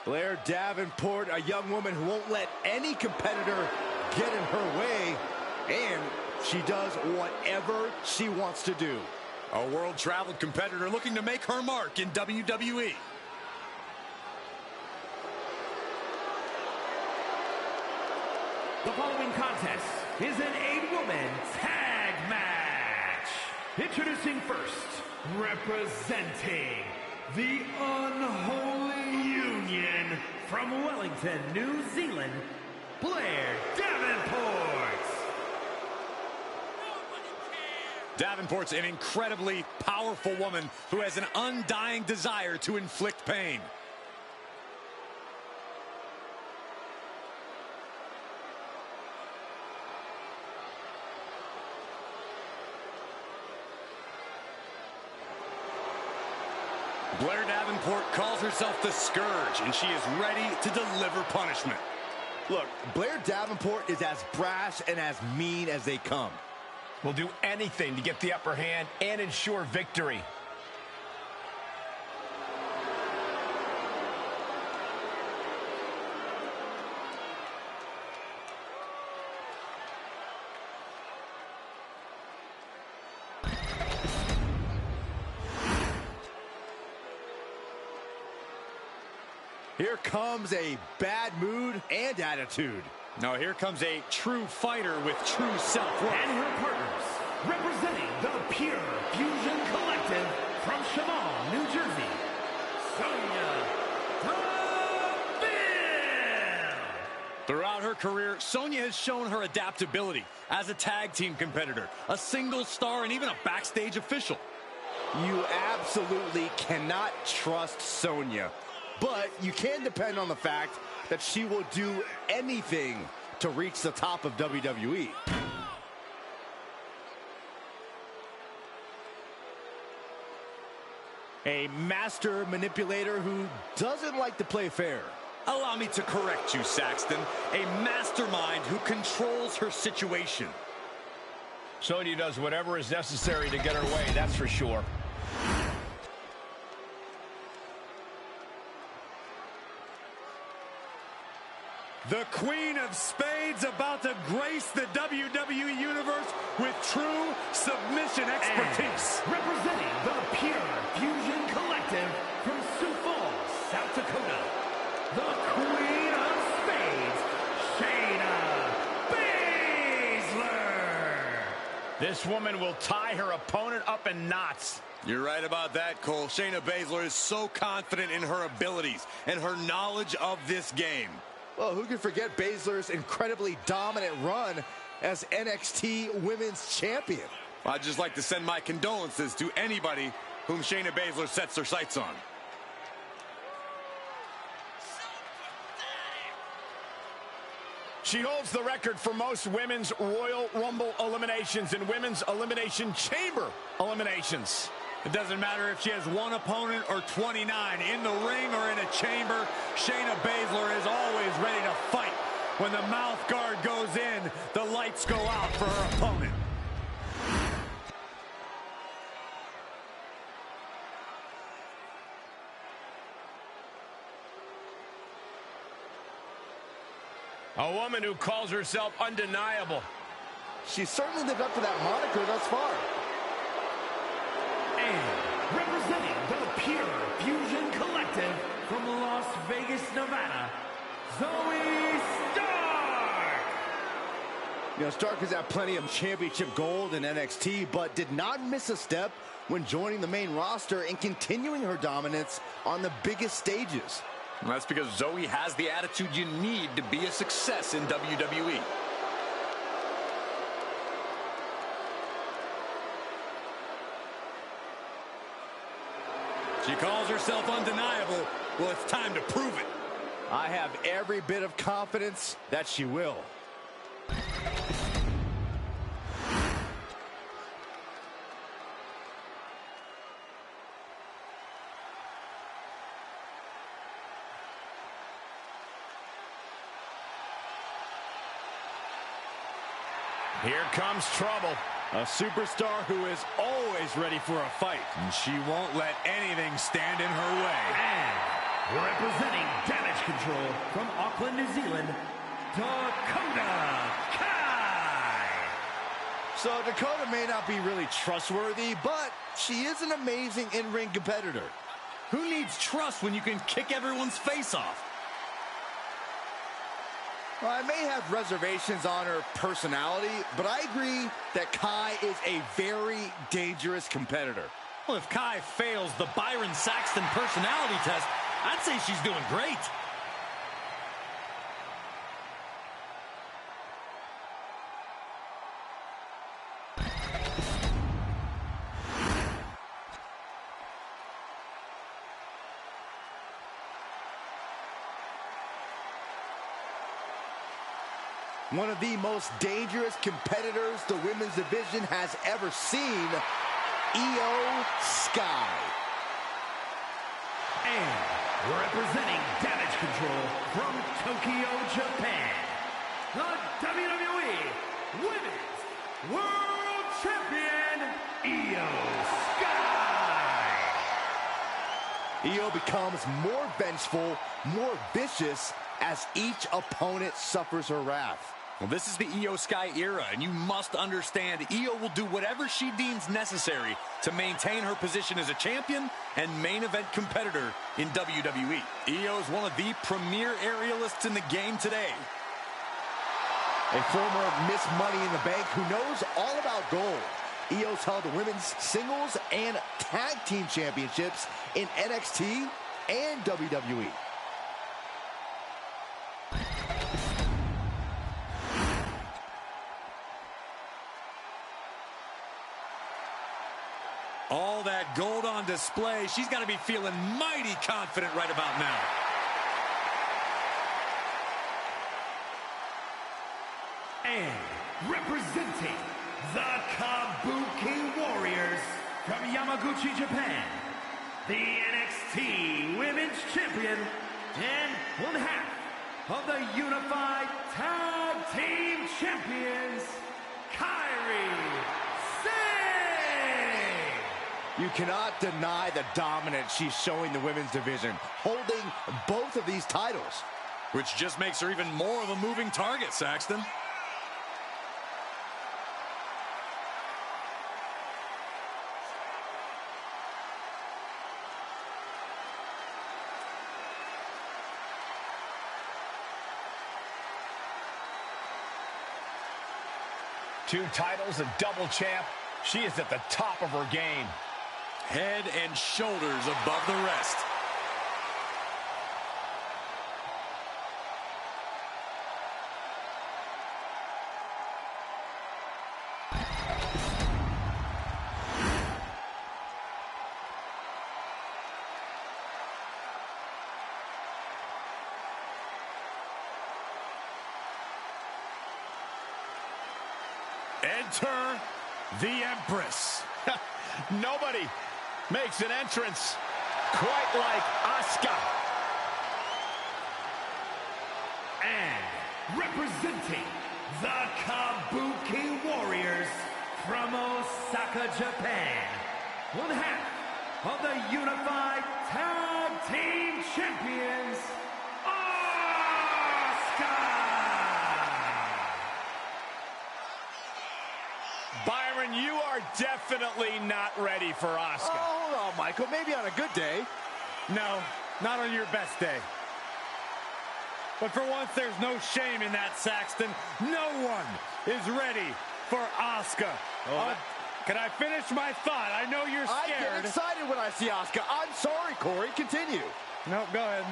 Blair Davenport, a young woman who won't let any competitor get in her way, and she does whatever she wants to do. A world-traveled competitor looking to make her mark in WWE. The following contest is an 8-woman tag match. Introducing first, representing the Unholy Union from Wellington, New Zealand, Blair Davenport. Davenport's an incredibly powerful woman who has an undying desire to inflict pain. Blair Davenport calls herself the Scourge, and she is ready to deliver punishment. Look, Blair Davenport is as brash and as mean as they come. Will do anything to get the upper hand and ensure victory. Here comes a bad mood and attitude. Now here comes a true fighter with true self-worth. And her partners, representing the Pure Fusion Collective from Shamal, New Jersey, Sonya Deville. Throughout her career, Sonya has shown her adaptability as a tag team competitor, a single star, and even a backstage official. You absolutely cannot trust Sonya, but you can depend on the fact that she will do anything to reach the top of WWE. A master manipulator who doesn't like to play fair. Allow me to correct you, Saxton. A mastermind who controls her situation. Sonya does whatever is necessary to get her way, that's for sure. The Queen of Spades about to grace the WWE Universe with true submission expertise. And representing the Pure Fusion Collective from Sioux Falls, South Dakota, the Queen of Spades, Shayna Baszler. This woman will tie her opponent up in knots. You're right about that, Cole. Shayna Baszler is so confident in her abilities and her knowledge of this game. Well, who can forget Baszler's incredibly dominant run as NXT Women's Champion? I'd just like to send my condolences to anybody whom Shayna Baszler sets her sights on. She holds the record for most women's Royal Rumble eliminations and women's Elimination Chamber eliminations. It doesn't matter if she has one opponent or 29. In the ring or in a chamber, Shayna Baszler is always ready to fight. When the mouth guard goes in, the lights go out for her opponent. A woman who calls herself undeniable. She's certainly lived up to that moniker thus far. And representing the Pure Fusion Collective from Las Vegas, Nevada, Zoe Stark. You know, Stark has had plenty of championship gold in NXT, but did not miss a step when joining the main roster and continuing her dominance on the biggest stages. And that's because Zoe has the attitude you need to be a success in WWE. She calls herself undeniable. Well, it's time to prove it. I have every bit of confidence that she will. Here comes trouble. A superstar who is always ready for a fight. And she won't let anything stand in her way. And representing Damage Control from Auckland, New Zealand, Dakota Kai. So Dakota may not be really trustworthy, but she is an amazing in-ring competitor. Who needs trust when you can kick everyone's face off? Well, I may have reservations on her personality, but I agree that Kai is a very dangerous competitor. Well, if Kai fails the Byron Saxton personality test, I'd say she's doing great. One of the most dangerous competitors the women's division has ever seen, Io Sky. And representing Damage Control from Tokyo, Japan, the WWE Women's World Champion, Io Sky. Io becomes more vengeful, more vicious as each opponent suffers her wrath. Well, this is the Io Sky era, and you must understand Io will do whatever she deems necessary to maintain her position as a champion and main event competitor in WWE. Io is one of the premier aerialists in the game today. A former Miss Money in the Bank who knows all about gold. Io's held the women's singles and tag team championships in NXT and WWE. All that gold on display. She's got to be feeling mighty confident right about now. And representing the Kabuki Warriors from Yamaguchi, Japan, the NXT Women's Champion and one half of the Unified Tag Team Champions, Kairi Sane. You cannot deny the dominance she's showing the women's division, holding both of these titles. Which just makes her even more of a moving target, Saxton. Two titles, a double champ. She is at the top of her game. Head and shoulders above the rest. Enter the Empress. Nobody makes an entrance quite like Asuka. And representing the Kabuki Warriors from Osaka, Japan, one half of the Unified Tag Team Champions, Asuka. Byron, you are definitely not ready for Asuka. Oh, hold on, Michael. Maybe on a good day. No, not on your best day. But for once, there's no shame in that, Saxton. No one is ready for Asuka. Can I finish my thought? I know you're scared. I get excited when I see Asuka. I'm sorry, Corey. Continue. No, go ahead.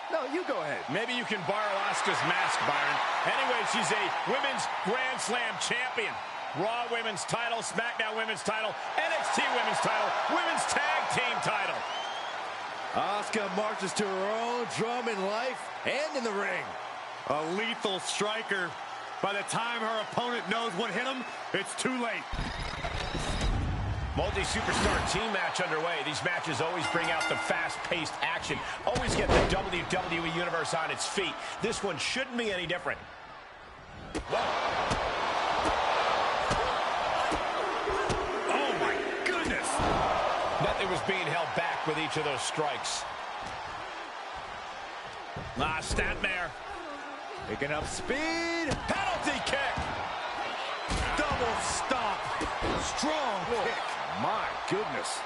No, you go ahead. Maybe you can borrow Asuka's mask, Byron. Anyway, she's a Women's Grand Slam champion. Raw Women's title, SmackDown Women's title, NXT Women's title, Women's Tag Team title. Asuka marches to her own drum in life and in the ring. A lethal striker. By the time her opponent knows what hit him, it's too late. Multi-superstar team match underway. These matches always bring out the fast-paced action. Always get the WWE Universe on its feet. This one shouldn't be any different. Whoa. Oh, my goodness. Nothing was being held back with each of those strikes. Snapmare. Picking up speed. Penalty kick. Double stomp. Strong kick. My goodness.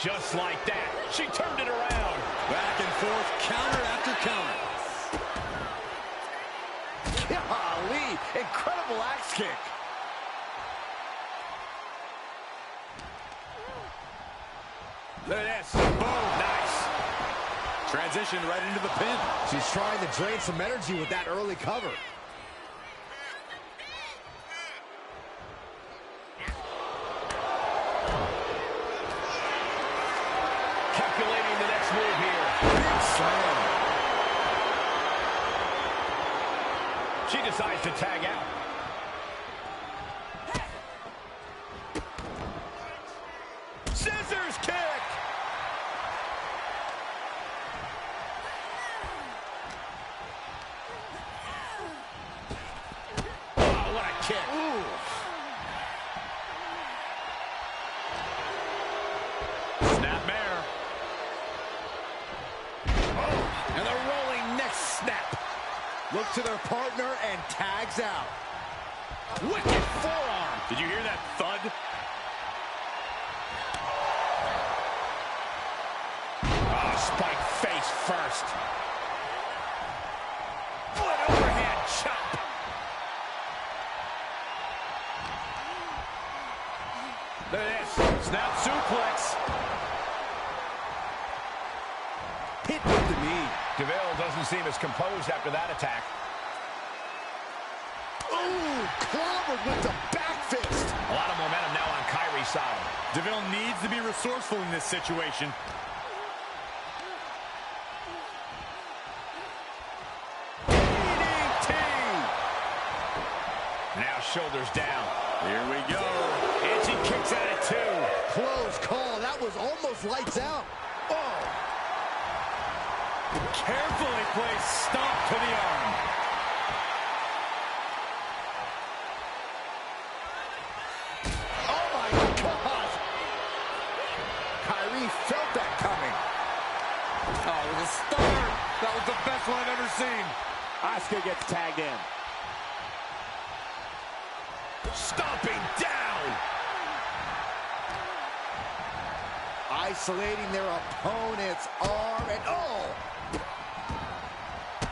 Just like that. She turned it around. Back and forth, counter after counter. Golly, incredible axe kick. Look at this. Boom. Nice. Transition right into the pin. She's trying to drain some energy with that early cover. Calculating the next move here. Big slam. She decides to tag out. Scissors kick. Oh, what a kick. Ooh. Snapmare. Oh, and a rolling neck snap. Look to their partner and tags out. Wicked forearm. Did you hear that thud? Oh, spike face first. Foot overhand chop. Look at this. Snap suplex. Hit with the knee. DeVille doesn't seem as composed after that attack. Ooh, clobbered with the back fist. A lot of momentum now on Kyrie's side. DeVille needs to be resourceful in this situation. DDT. Now shoulders down. Here we go. And she kicks out at two. Close call. That was almost lights out. Oh. Carefully placed stomp to the arm. Oh, my God. Kyrie felt that coming. Oh, it was a start. That was the best one I've ever seen. Asuka gets tagged in. Stomping down. Isolating their opponent's arm and oh!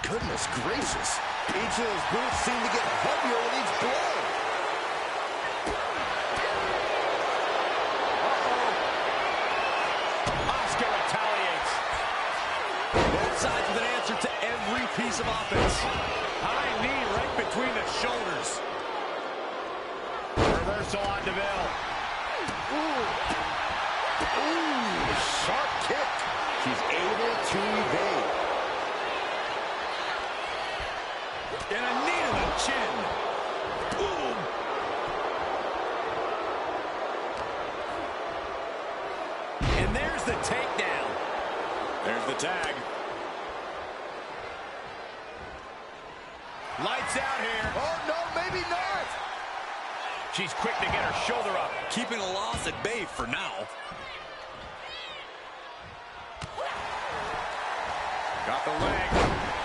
Goodness gracious. Each of those boots seem to get heavier with each blow. Asuka retaliates. Both sides with an answer to every piece of offense. High knee right between the shoulders. Reversal on DeVille. Ooh, sharp kick. She's able to evade. And a knee to the chin. Boom. And there's the takedown. There's the tag. Lights out here. Oh, no, maybe not. She's quick to get her shoulder up. Keeping a loss at bay for now. Got the leg.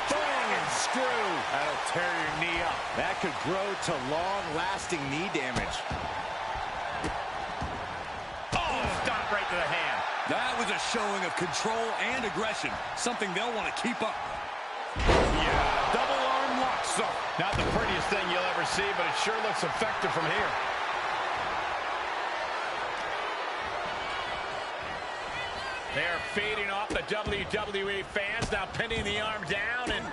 Bang and screw. That'll tear your knee up. That could grow to long-lasting knee damage. Oh, stop right to the hand. That was a showing of control and aggression. Something they'll want to keep up. Yeah, double arm lock. So, not the prettiest thing you'll ever see, but it sure looks effective from here. They're feeding off the WWE fans, now pinning the arm down, and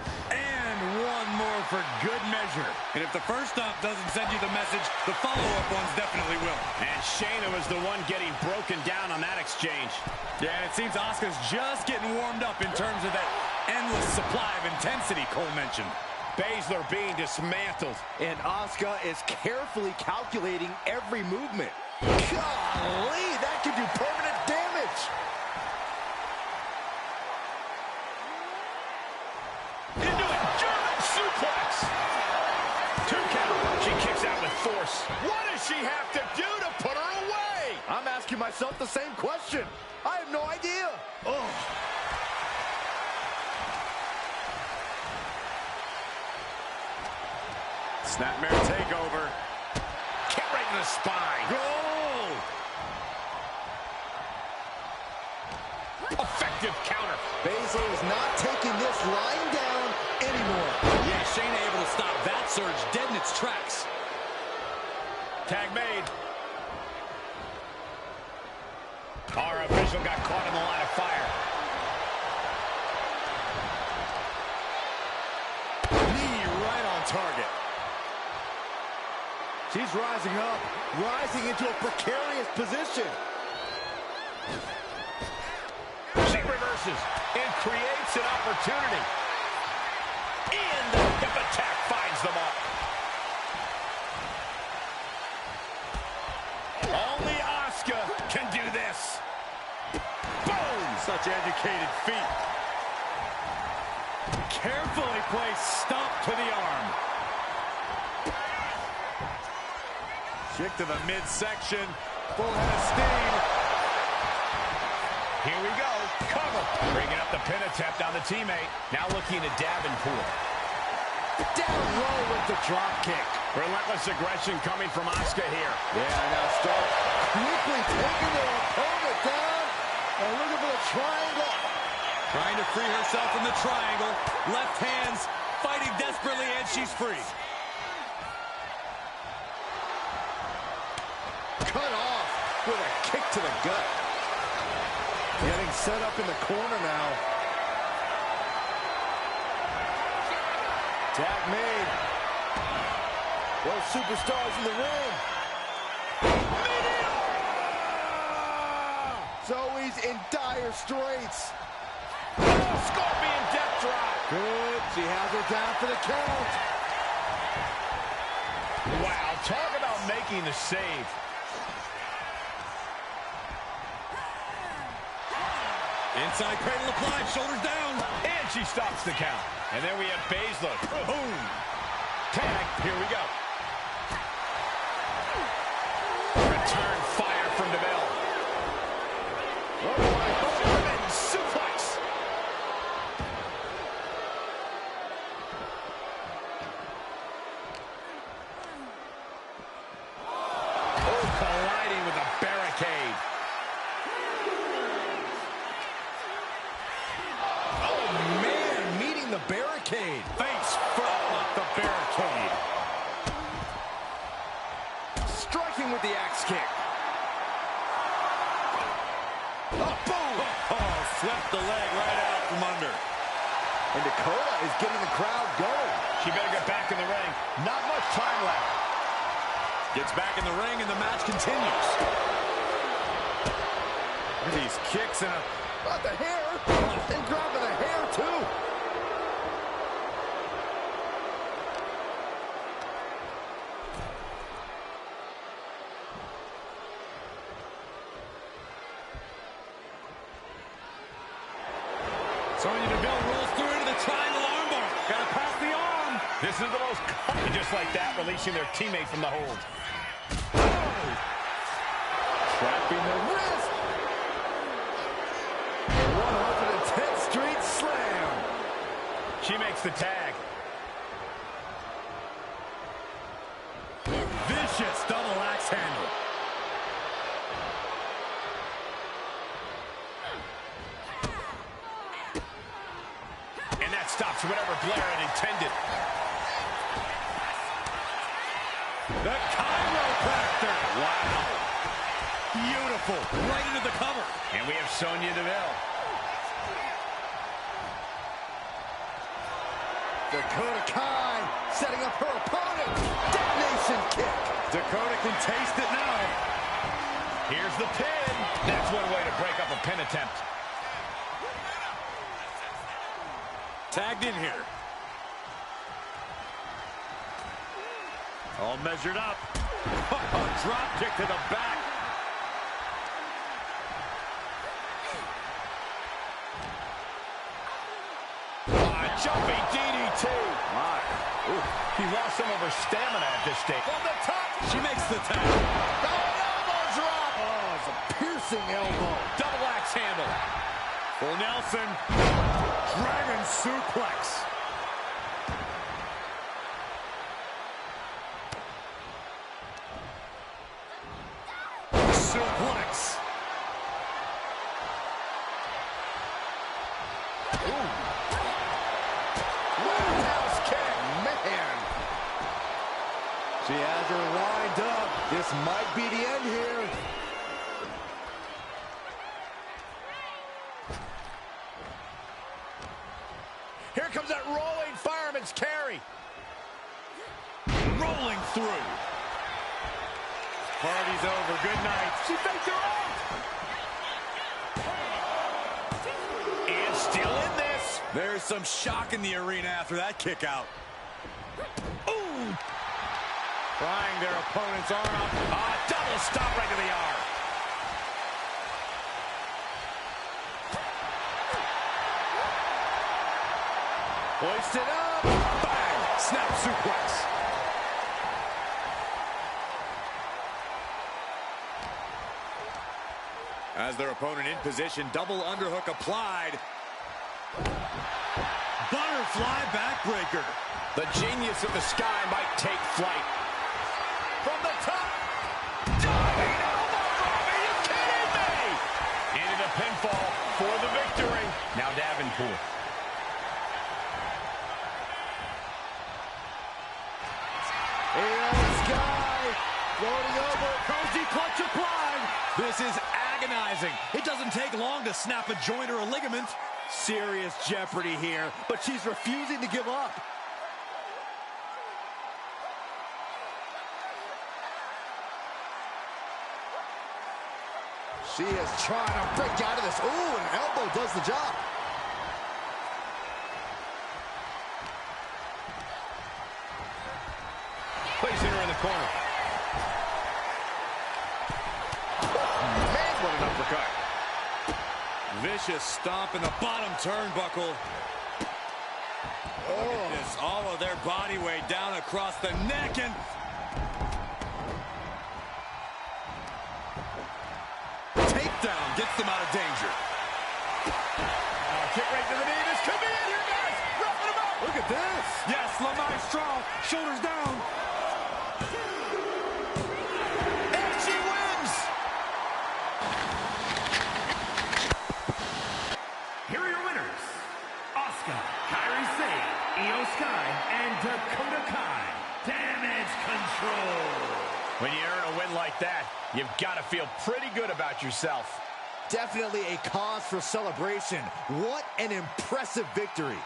one more for good measure. And if the first stomp doesn't send you the message, the follow-up ones definitely will. And Shayna was the one getting broken down on that exchange. Yeah, it seems Asuka's just getting warmed up in terms of that endless supply of intensity Cole mentioned. Baszler being dismantled. And Asuka is carefully calculating every movement. Golly, that could do permanent damage. Into a German suplex. 2 count. She kicks out with force. What does she have to do to put her away? I'm asking myself the same question. I have no idea. Oh. Snapmare takeover. Kick right to the spine. Goal! Effective counter. Baszler is not taking this lying down anymore. Yeah, Shayna able to stop that surge dead in its tracks. Tag made. Our official got caught in the line of fire. Knee right on target. She's rising up, rising into a precarious position. She reverses and creates an opportunity. And the hip attack finds them all. Only Asuka can do this. Boom! Such educated feet. Carefully placed stomp to the arm. Kick to the midsection. Full head of steam. Here we go. Cover. Bringing up the pin attempt on the teammate. Now looking at Davenport. Down low with the drop kick. Relentless aggression coming from Asuka here. Yeah, now Stark quickly taking their opponent down and looking for the triangle. Trying to free herself from the triangle. Left hands fighting desperately, and she's free. Cut off with a kick to the gut. Getting set up in the corner now. Tag made. Both superstars in the ring. Zoe's in dire straits. Oh, Scorpion death drop. Good. She has her down for the count. Wow, talk about making the save. Inside cradle applied, shoulders down. And she stops the count. And then we have Baszler. Boom. Tag, here we go. Return fire from DeVille. German suplex. Oh, colliding with a barricade. The barricade. Face front off the barricade. Striking with the axe kick. Oh, boom! Oh, swept the leg right out from under. And Dakota is getting the crowd going. She better get back in the ring. Not much time left. Gets back in the ring, and the match continues. Look at these kicks and Got the hair. And grabbing the hair, too. Sonya Deville rolls through into the triangle armbar. Gotta pass the arm. This is the most common, just like that, releasing their teammate from the hold. Trapping the wrist. 110th Street Slam. She makes the tag. vicious double axe handle. And that stops whatever Blair had intended. The chiropractor. Wow. Beautiful. Right into the cover. And we have Sonya Deville. Dakota Kai setting up her opponent. Detonation kick. Dakota can taste it now. Here's the pin. That's one way to break up a pin attempt. Tagged in here. All measured up. Drop kick to the back. Jumping DDT. My. Ooh, he lost some of her stamina at this stage. From the top. She makes the tag. Elbow drop. Oh, it's a piercing elbow. Double axe handle. Full Nelson. Dragon suplex. Here comes that rolling fireman's carry. Rolling through. Party's over. Good night. She faked her out. And still in this. There's some shock in the arena after that kick out. Ooh! Prying their opponent's arm out. Double stop right to the arm. Hoisted up. Bang! Snap suplex. As their opponent in position, double underhook applied. Butterfly backbreaker. The genius of the sky might take flight. From the top. Diving elbow drop. Are you kidding me? Into the pinfall for the victory. Now Davenport. Sky floating over. Cozy clutch applied. This is agonizing. It doesn't take long to snap a joint or a ligament. Serious jeopardy here, but she's refusing to give up. She is trying to break out of this. Ooh, an elbow does the job. Placing her in the corner. Man, what an uppercut. Vicious stomp in the bottom turnbuckle. Look at this, all of their body weight down across the neck, and takedown gets them out of danger. Kick right to the knee. This could be it here, guys. Wrapping him up. Look at this. Yes, Lamar Straw, shoulders down. And she wins. Here are your winners. Asuka, Kairi Sane, Io Sky, and Dakota Kai. Damage control. When you earn a win like that, you've got to feel pretty good about yourself. Definitely a cause for celebration. What an impressive victory.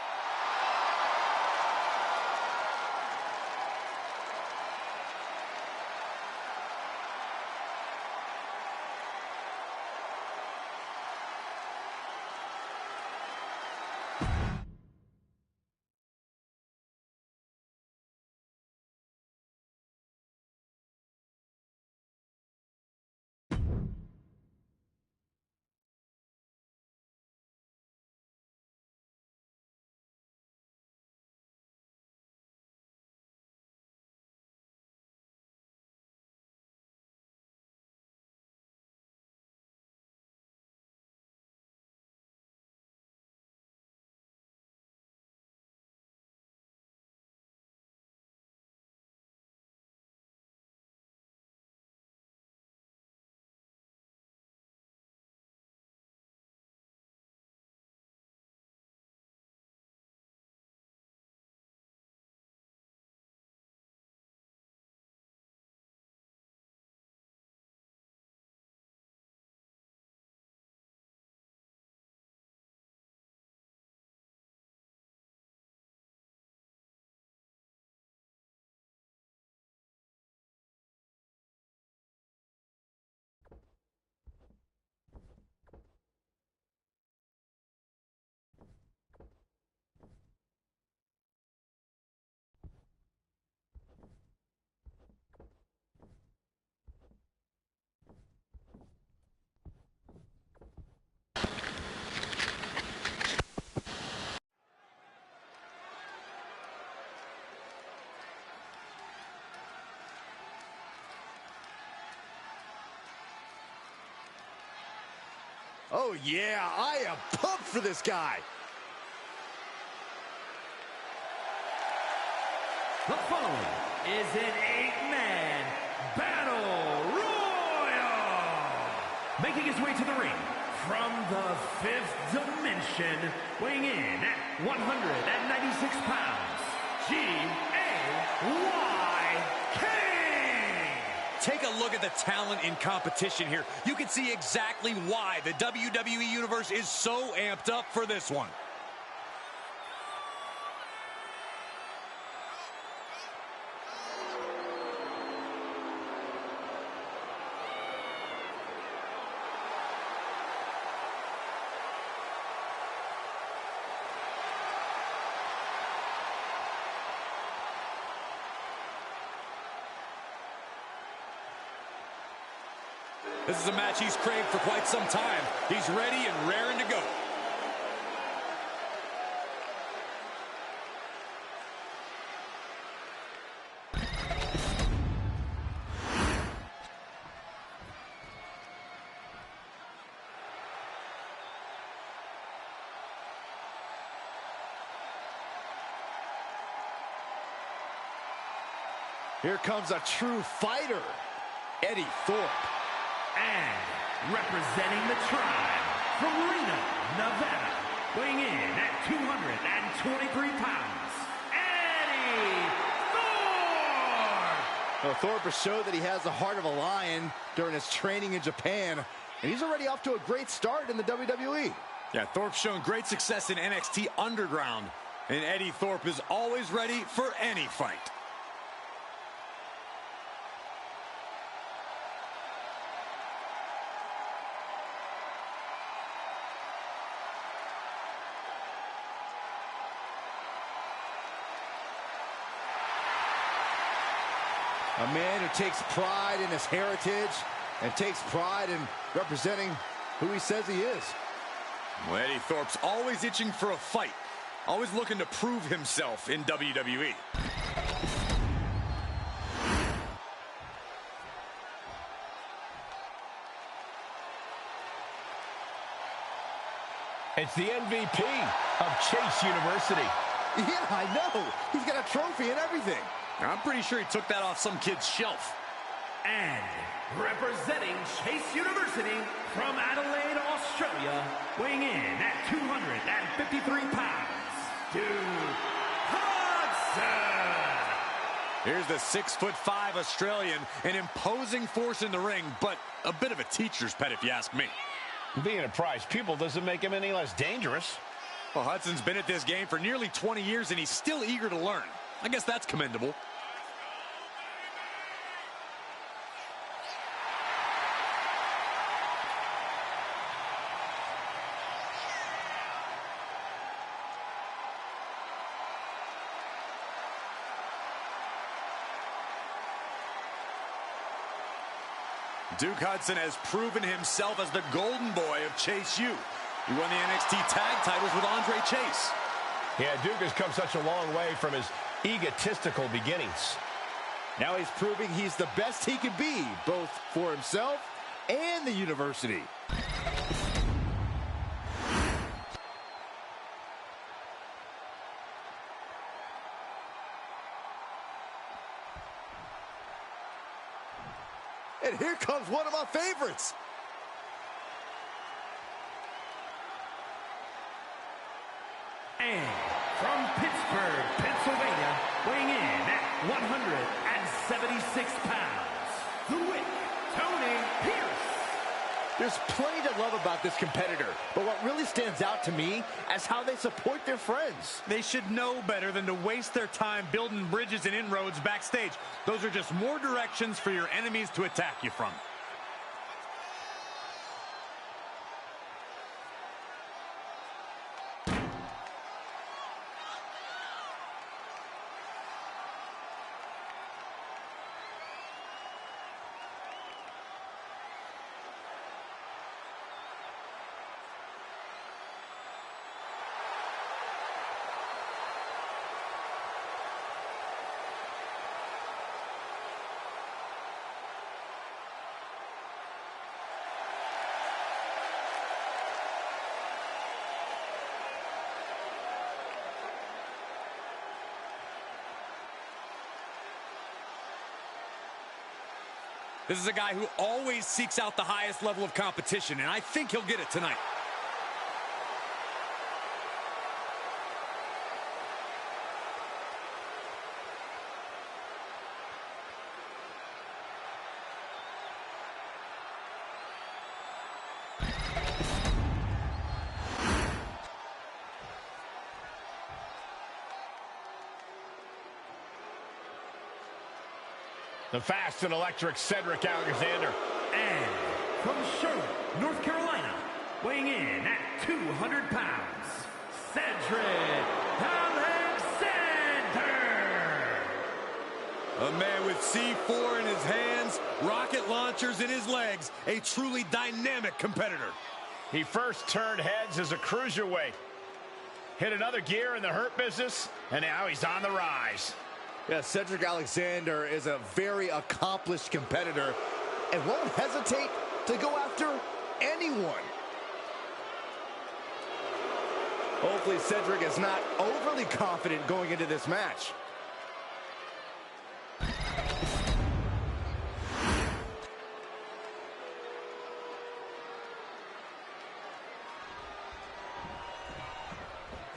Oh, yeah, I am pumped for this guy. The following is an 8-man battle royal. Making his way to the ring from the 5th dimension, weighing in at 196 pounds, G-A-Y-K. Take a look at the talent in competition here. You can see exactly why the WWE Universe is so amped up for this one. This is a match he's craved for quite some time. He's ready and raring to go. Here comes a true fighter, Eddie Thorpe. And representing the tribe from Reno, Nevada, weighing in at 223 pounds, Eddie Thorpe! Well, Thorpe has showed that he has the heart of a lion during his training in Japan, and he's already off to a great start in the WWE. Yeah, Thorpe's shown great success in NXT Underground, and Eddie Thorpe is always ready for any fight. A man who takes pride in his heritage and takes pride in representing who he says he is. Well, Eddie Thorpe's always itching for a fight, always looking to prove himself in WWE. It's the MVP of Chase University. Yeah, I know. He's got a trophy and everything. I'm pretty sure he took that off some kid's shelf. And representing Chase University from Adelaide, Australia, weighing in at 253 pounds, Duke Hudson. Here's the 6'5" Australian, an imposing force in the ring, but a bit of a teacher's pet if you ask me. Being a prize pupil doesn't make him any less dangerous. Well, Hudson's been at this game for nearly 20 years, and he's still eager to learn. I guess that's commendable. Duke Hudson has proven himself as the golden boy of Chase U. He won the NXT tag titles with Andre Chase. Yeah, Duke has come such a long way from his egotistical beginnings. Now he's proving he's the best he can be, both for himself and the university. And here comes one of my favorites. And from Pittsburgh, Pennsylvania, weighing in at 176 pounds, the Wick, Tony Pierce. There's plenty to love about this competitor, but what really stands out to me is how they support their friends. They should know better than to waste their time building bridges and inroads backstage. Those are just more directions for your enemies to attack you from. This is a guy who always seeks out the highest level of competition, and I think he'll get it tonight. The fast and electric Cedric Alexander. And from Charlotte, North Carolina, weighing in at 200 pounds, Cedric Alexander. A man with C4 in his hands, rocket launchers in his legs, a truly dynamic competitor. He first turned heads as a cruiserweight, hit another gear in the hurt business, and now he's on the rise. Yeah, Cedric Alexander is a very accomplished competitor and won't hesitate to go after anyone. Hopefully Cedric is not overly confident going into this match.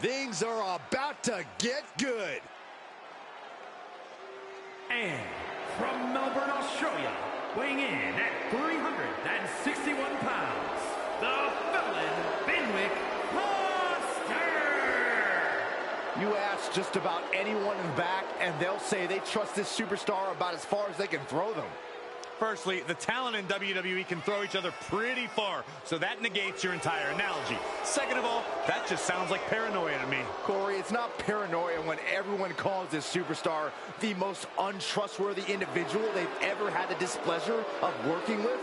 Things are about to get good. And from Melbourne, Australia, weighing in at 361 pounds, the felon Benwick Monster! You ask just about anyone in the back, and they'll say they trust this superstar about as far as they can throw them. Firstly, the talent in WWE can throw each other pretty far, so that negates your entire analogy. Second of all, that just sounds like paranoia to me. Corey, it's not paranoia when everyone calls this superstar the most untrustworthy individual they've ever had the displeasure of working with.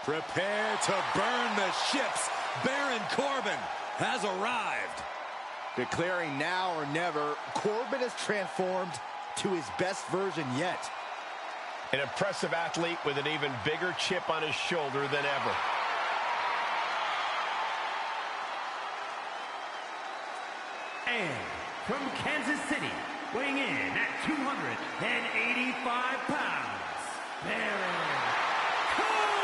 Prepare to burn the ships. Baron Corbin has arrived. Declaring now or never, Corbin has transformed to his best version yet. An impressive athlete with an even bigger chip on his shoulder than ever. And from Kansas City, weighing in at 285 pounds, Baron Corbin!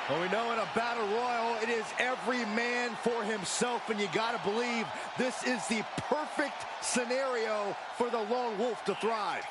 Well, we know in a battle royal, it is every man for himself, and you gotta believe this is the perfect scenario for the lone wolf to thrive.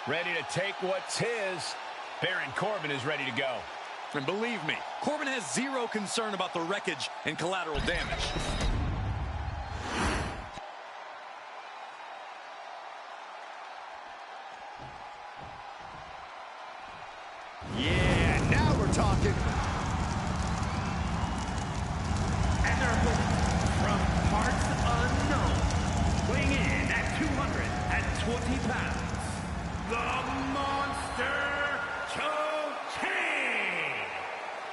Ready to take what's his. Baron Corbin is ready to go. And believe me, Corbin has zero concern about the wreckage and collateral damage. Yeah, now we're talking. And their opponent from parts unknown, weighing in at 220 pounds, the Monster Cho-Chang!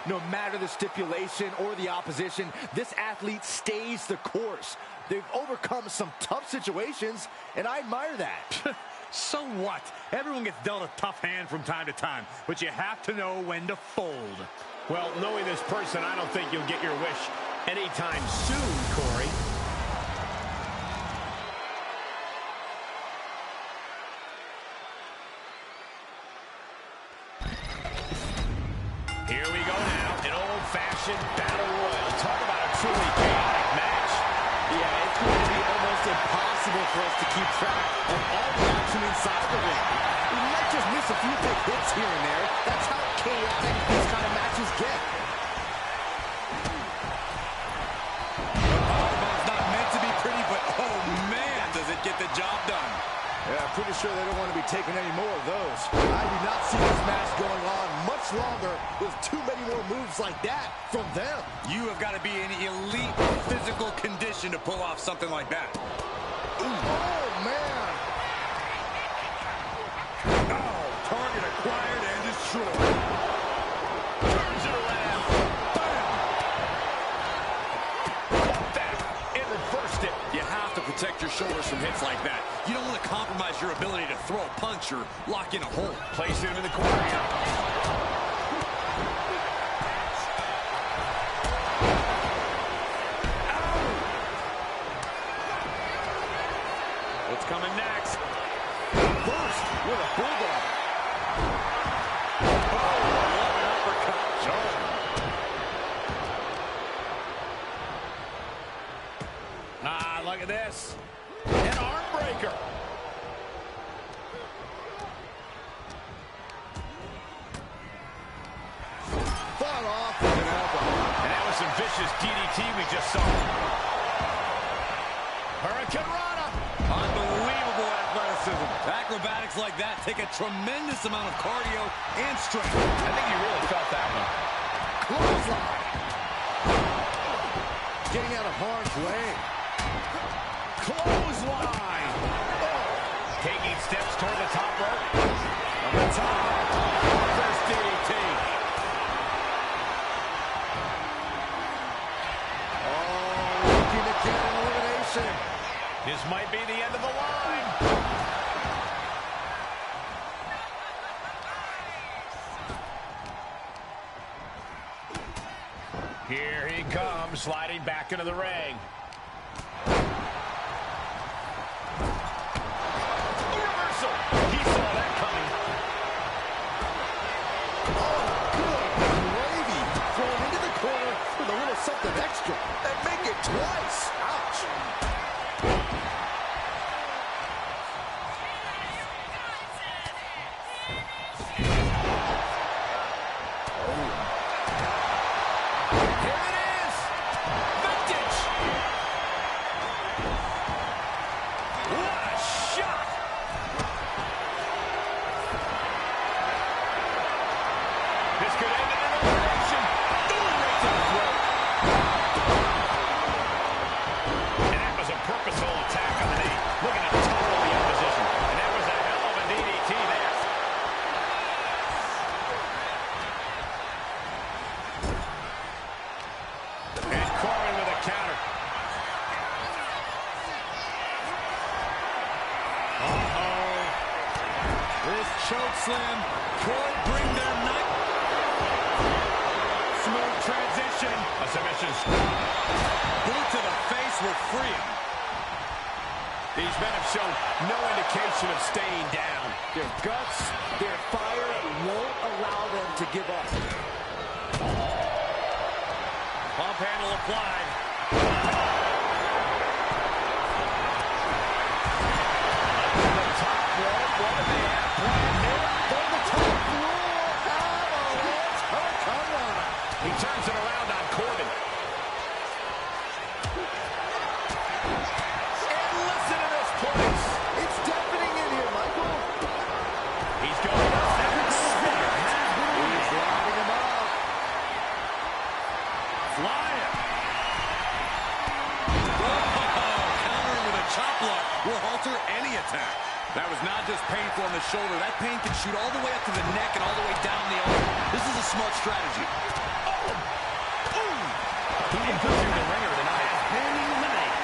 No matter the stipulation or the opposition, this athlete stays the course. They've overcome some tough situations, and I admire that. So what? Everyone gets dealt a tough hand from time to time, but you have to know when to fold. Well, knowing this person, I don't think you'll get your wish anytime soon, Corey. Here we go now, an old-fashioned battle royal. Talk about a truly chaotic match. Yeah, it's going to be almost impossible for us to keep track of all the action inside the ring. We might just miss a few big hits here and there. That's how chaotic these kind of matches get. The powerbomb's not meant to be pretty, but oh man, does it get the job done. Yeah, I'm pretty sure they don't want to be taking any more of those. I do not see this match going on much longer with too many more moves like that from them. You have got to be in elite physical condition to pull off something like that. Ooh. Oh, man. Oh, target acquired and destroyed. Turns it around. Bam! That, it reversed it. You have to protect your shoulders from hits like that. You don't want to compromise your ability to throw a punch or lock in a hold. Placing him in the corner here. What's coming next? First with a bulldog. Oh, what an uppercut. Ah, look at this. An arm breaker. Fought off with an elbow. And that was some vicious DDT we just saw. Hurricane Rana. Unbelievable athleticism. Acrobatics like that take a tremendous amount of cardio and strength. I think you really felt that one. Clothesline. Getting out of harm's way. Clothesline. Taking steps toward the top rope. On the top. First DDT. Looking to get an elimination. This might be the end of the line. Here he comes, sliding back into the ring. A reversal. He saw that coming. Oh, good gravy. Thrown into the corner with a little something extra. And make it twice. Ouch. Here it is. Vintage. What a shot. This could end in an elimination. Ooh, right to the throat. And that was a purposeful attack on the knee. Looking to topple the opposition. And that was a hell of a DDT there. And Corbin with a counter. This choke slam could bring their night. Smooth transition. A submission. Boot to the face will free him. These men have shown no indication of staying down. Their guts, their fire won't allow them to give up. Pump handle applied. The top rope. What do they have planned here? From the top rope, avalanche hurricane rana. He turns it around on Corbin. And listen to this place. It's deafening in here, Michael. He's going up next. He's lining him up. Flying. Countering with a chop block will halter any attack. That was not just painful on the shoulder. That pain can shoot all the way up to the neck and all the way down the arm. This is a smart strategy. He can put you the ringer tonight. Been eliminated.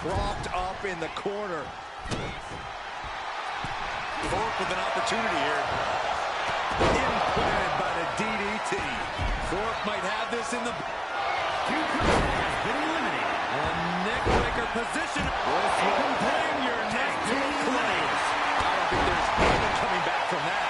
Propped up in the corner. Thorpe with an opportunity here. Implanted by the DDT. Thorpe might have this in the... Duke has been eliminated. A neck breaker position. You can bring your next to a close. I don't think there's anything coming back from that.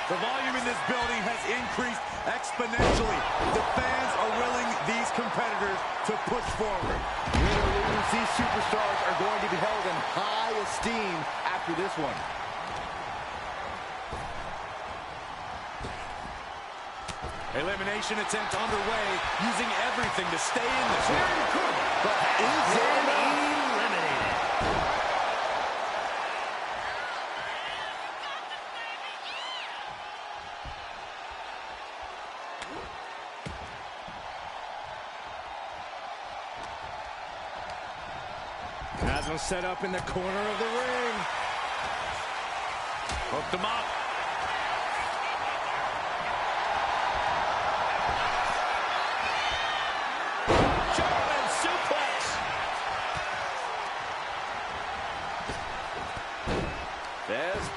The volume in this building has increased exponentially. The fans are willing these competitors to push forward. Win or lose, these superstars are going to be held in high esteem after this one. Elimination attempt underway, using everything to stay in this one. But is it Eliminated. Has him set up in the corner of the ring. Hooked him up.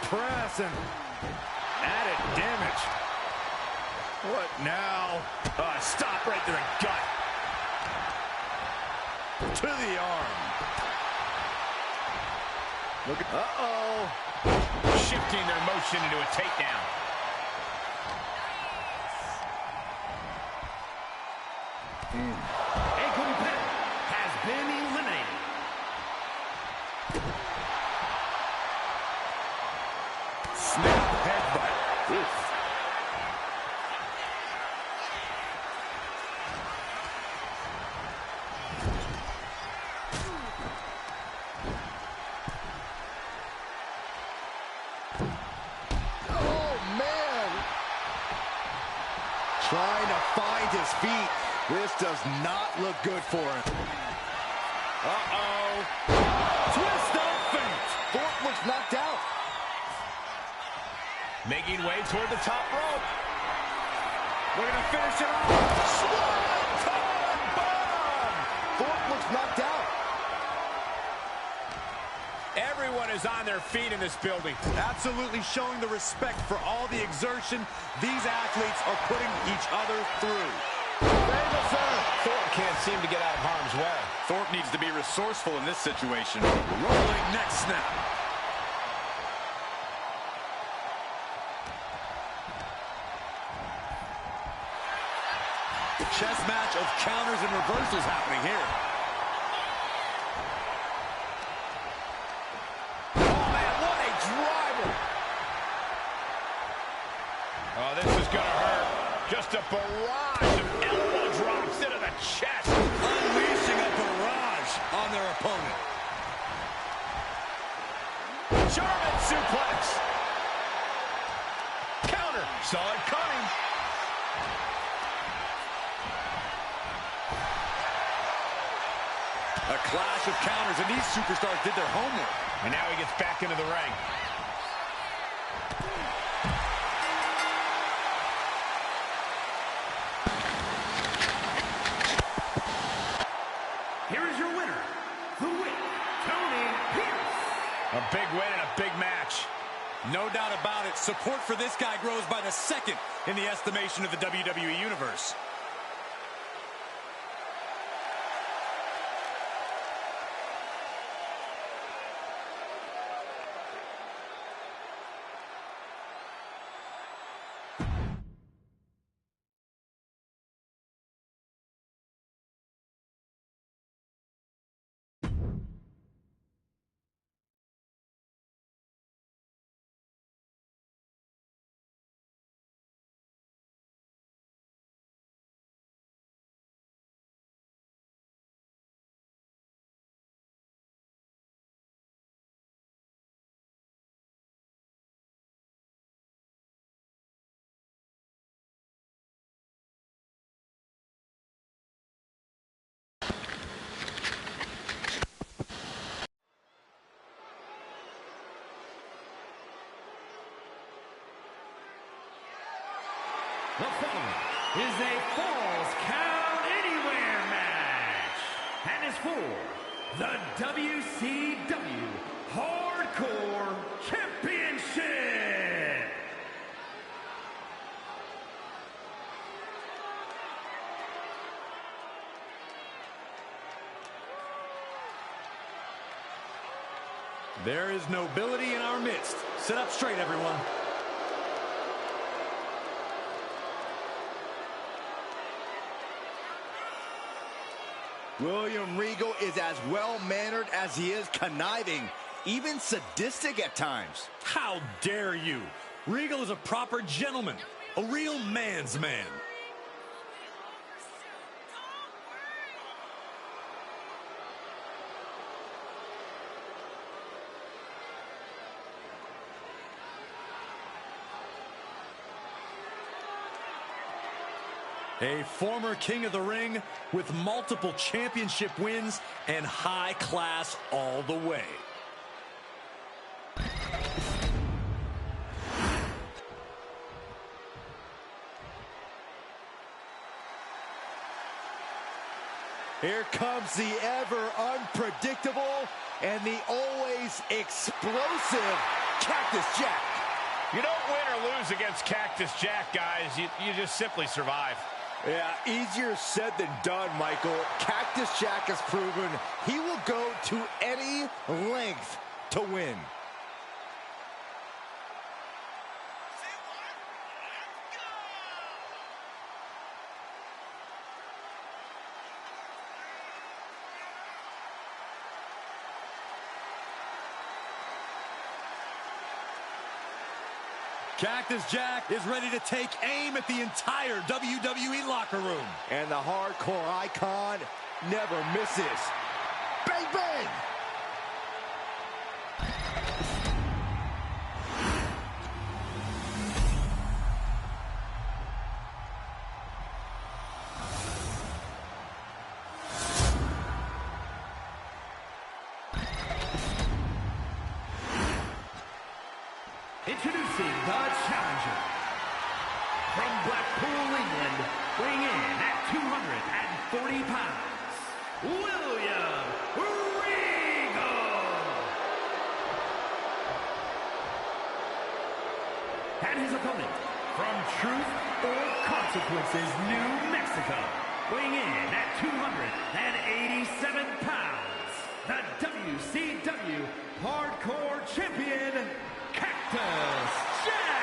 press and added damage. What now? Stop right to the gut. To the arm. Look at, Shifting their motion into a takedown. A competitor has been eliminated. snap headbutt. Oof. Trying to find his feet. This does not look good for him. Twist of fate. Thorpe looks knocked out. Making way toward the top rope. We're going to finish it off. Swanton bomb. Thorpe looks knocked out. Everyone is on their feet in this building. Absolutely showing the respect for all the exertion these athletes are putting each other through. Thorpe can't seem to get out of harm's way. Thorpe needs to be resourceful in this situation. Rolling neck snap. Chess match of counters and reversals happening here. Oh, this is going to hurt. Just a barrage of elbow drops into the chest. Unleashing a barrage on their opponent. German suplex. Counter. Saw it coming. A clash of counters, and these superstars did their homework. And now he gets back into the ring. Here is your winner, the Wick, Tony Pierce. A big win and a big match. No doubt about it. Support for this guy grows by the second in the estimation of the WWE Universe. The following is a Falls Count Anywhere match and is for the WCW Hardcore Championship. There is nobility in our midst. Sit up straight, everyone. William Regal is as well-mannered as he is conniving, even sadistic at times. How dare you? Regal is a proper gentleman, a real man's man. A former king of the ring with multiple championship wins and high class all the way. Here comes the ever unpredictable and the always explosive Cactus Jack. You don't win or lose against Cactus Jack, guys. You just simply survive. Yeah, easier said than done, Michael. Cactus Jack has proven he will go to any length to win. Cactus Jack is ready to take aim at the entire WWE locker room. And the hardcore icon never misses. Bang, bang! Introducing the challenger from Blackpool, England, weighing in at 240 pounds, William Regal. And his opponent from Truth or Consequences, New Mexico, weighing in at 287 pounds, the WCW Hardcore Champion, Cactus Jack!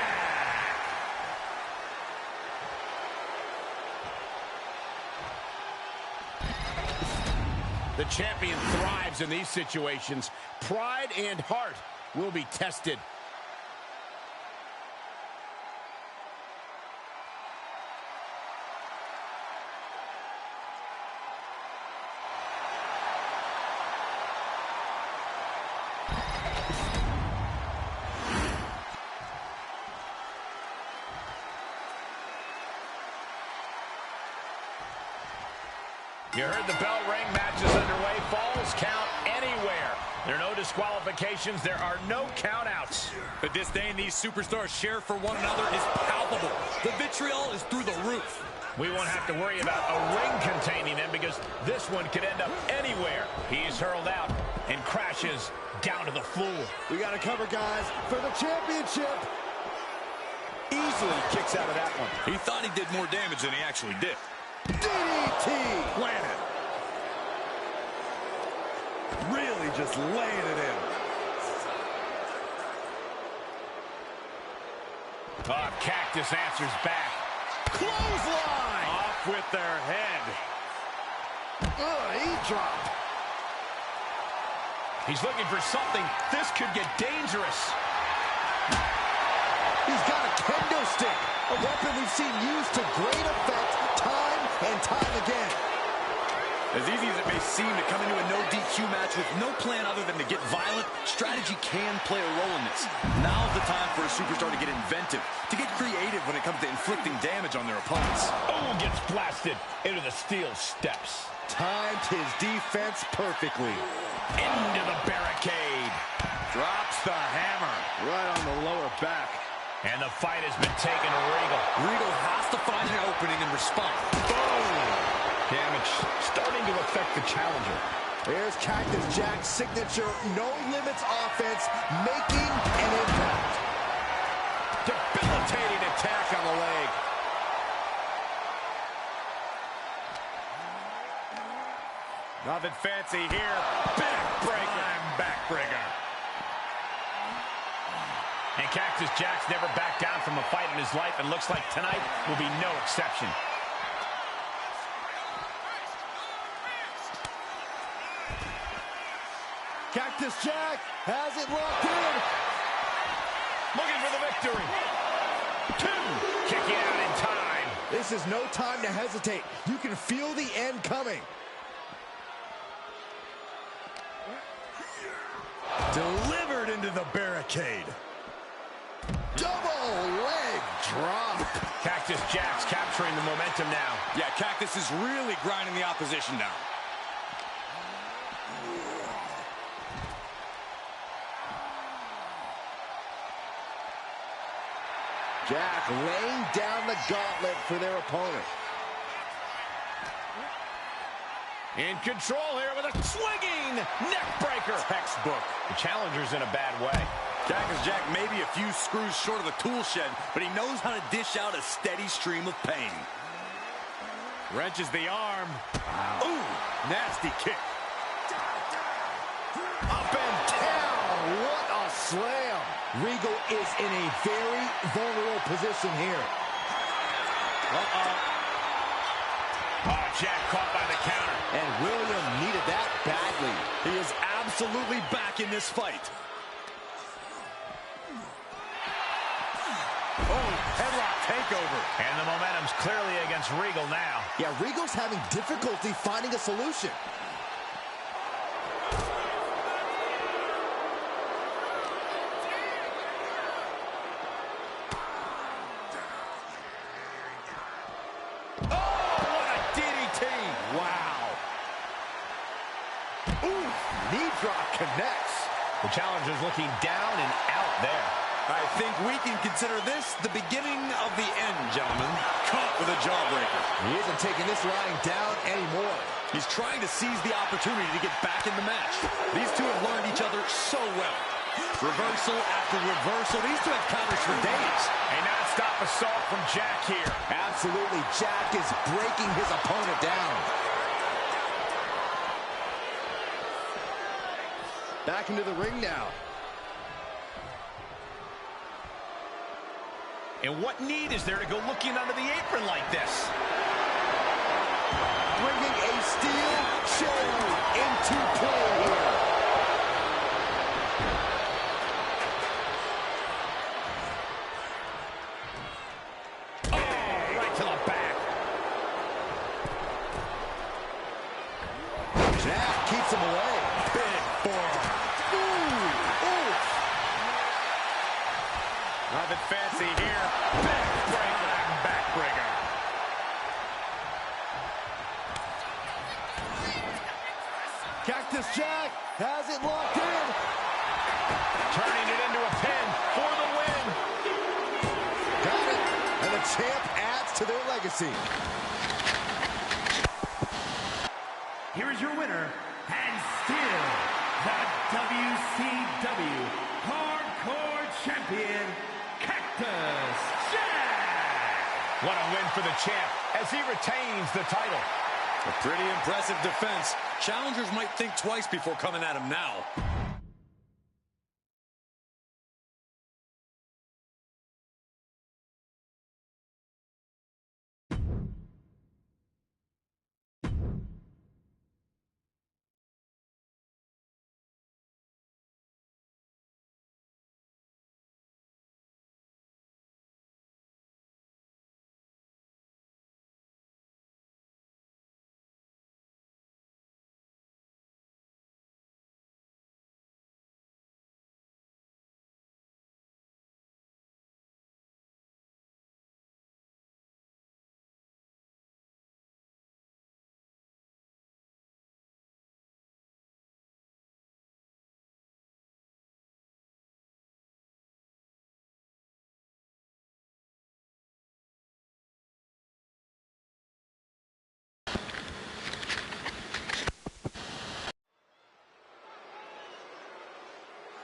The champion thrives in these situations. Pride and heart will be tested. You heard the bell ring. Match is underway. Falls count anywhere. There are no disqualifications. There are no countouts. The disdain these superstars share for one another is palpable. The vitriol is through the roof. We won't have to worry about a ring containing them because this one could end up anywhere. He's hurled out and crashes down to the floor. We got to cover, guys, for the championship. Easily kicks out of that one. He thought he did more damage than he actually did. DDT! Planted. Really just laying it in. Oh, Cactus answers back. Clothesline! Off with their head. He dropped. He's looking for something. This could get dangerous. He's got a kendo stick, a weapon we've seen used to great effect time and time again. As easy as it may seem to come into a no DQ match with no plan other than to get violent, strategy can play a role in this. Now's the time for a superstar to get inventive, to get creative when it comes to inflicting damage on their opponents. Oh, gets blasted into the steel steps. Timed his defense perfectly. Into the barricade. Drops the hammer. Right on the lower back. And the fight has been taken to Regal. Regal has to find an opening and respond. Boom! Damage starting to affect the challenger. There's Cactus Jack's signature no-limits offense making an impact. Debilitating attack on the leg. Nothing fancy here. Backbreaker. Backbreaker. And Cactus Jack's never backed down from a fight in his life, and looks like tonight will be no exception. Cactus Jack has it locked in. Looking for the victory. 2. Kicking out in time. This is no time to hesitate. You can feel the end coming. Delivered into the barricade. Double leg drop. Cactus Jack's capturing the momentum now. Yeah, Cactus is really grinding the opposition down. Jack laying down the gauntlet for their opponent. In control here with a swinging neck breaker. Textbook. The challenger's in a bad way. Cactus Jack may be a few screws short of a tool shed, but he knows how to dish out a steady stream of pain. Wrenches the arm. Ooh, nasty kick. Up and down. What a slam. Regal is in a very vulnerable position here. Oh, Jack caught by the counter. And William needed that badly. He is absolutely back in this fight. Oh, headlock takeover. And the momentum's clearly against Regal now. Yeah, Regal's having difficulty finding a solution. Connects. The challenger's looking down and out there. I think we can consider this the beginning of the end, gentlemen. Caught with a jawbreaker. He isn't taking this lying down anymore. He's trying to seize the opportunity to get back in the match. These two have learned each other so well. Reversal after reversal. These two have counters for days. A non-stop assault from Jack here. Absolutely, Jack is breaking his opponent down. Back into the ring now. And what need is there to go looking under the apron like this? Bringing a steel chair into play here. Oh, right to the back. Jack keeps him away. Big forearm. Nothing fancy here. Backbreaker and backbreaker. Cactus Jack has it locked in. Turning it into a pin for the win. Got it. And the champ adds to their legacy. Here is your winner, and still the WCW Hardcore Champion, Cactus Jack! What a win for the champ as he retains the title. A pretty impressive defense. Challengers might think twice before coming at him now.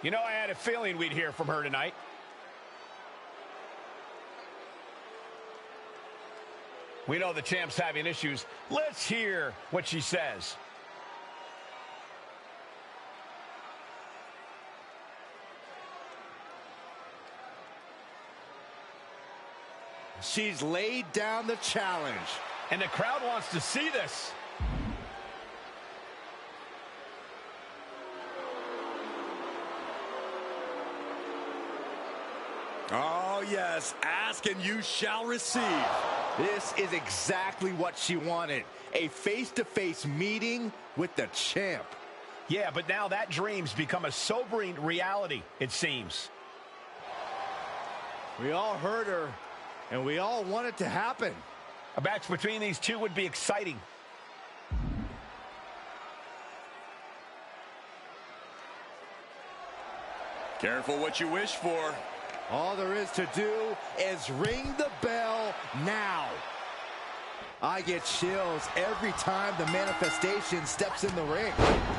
You know, I had a feeling we'd hear from her tonight. We know the champ's having issues. Let's hear what she says. She's laid down the challenge. And the crowd wants to see this. Oh, yes. Ask and you shall receive. This is exactly what she wanted. A face-to-face meeting with the champ. Yeah, but now that dream's become a sobering reality, it seems. We all heard her, and we all want it to happen. A match between these two would be exciting. Careful what you wish for. All there is to do is ring the bell now. I get chills every time the manifestation steps in the ring.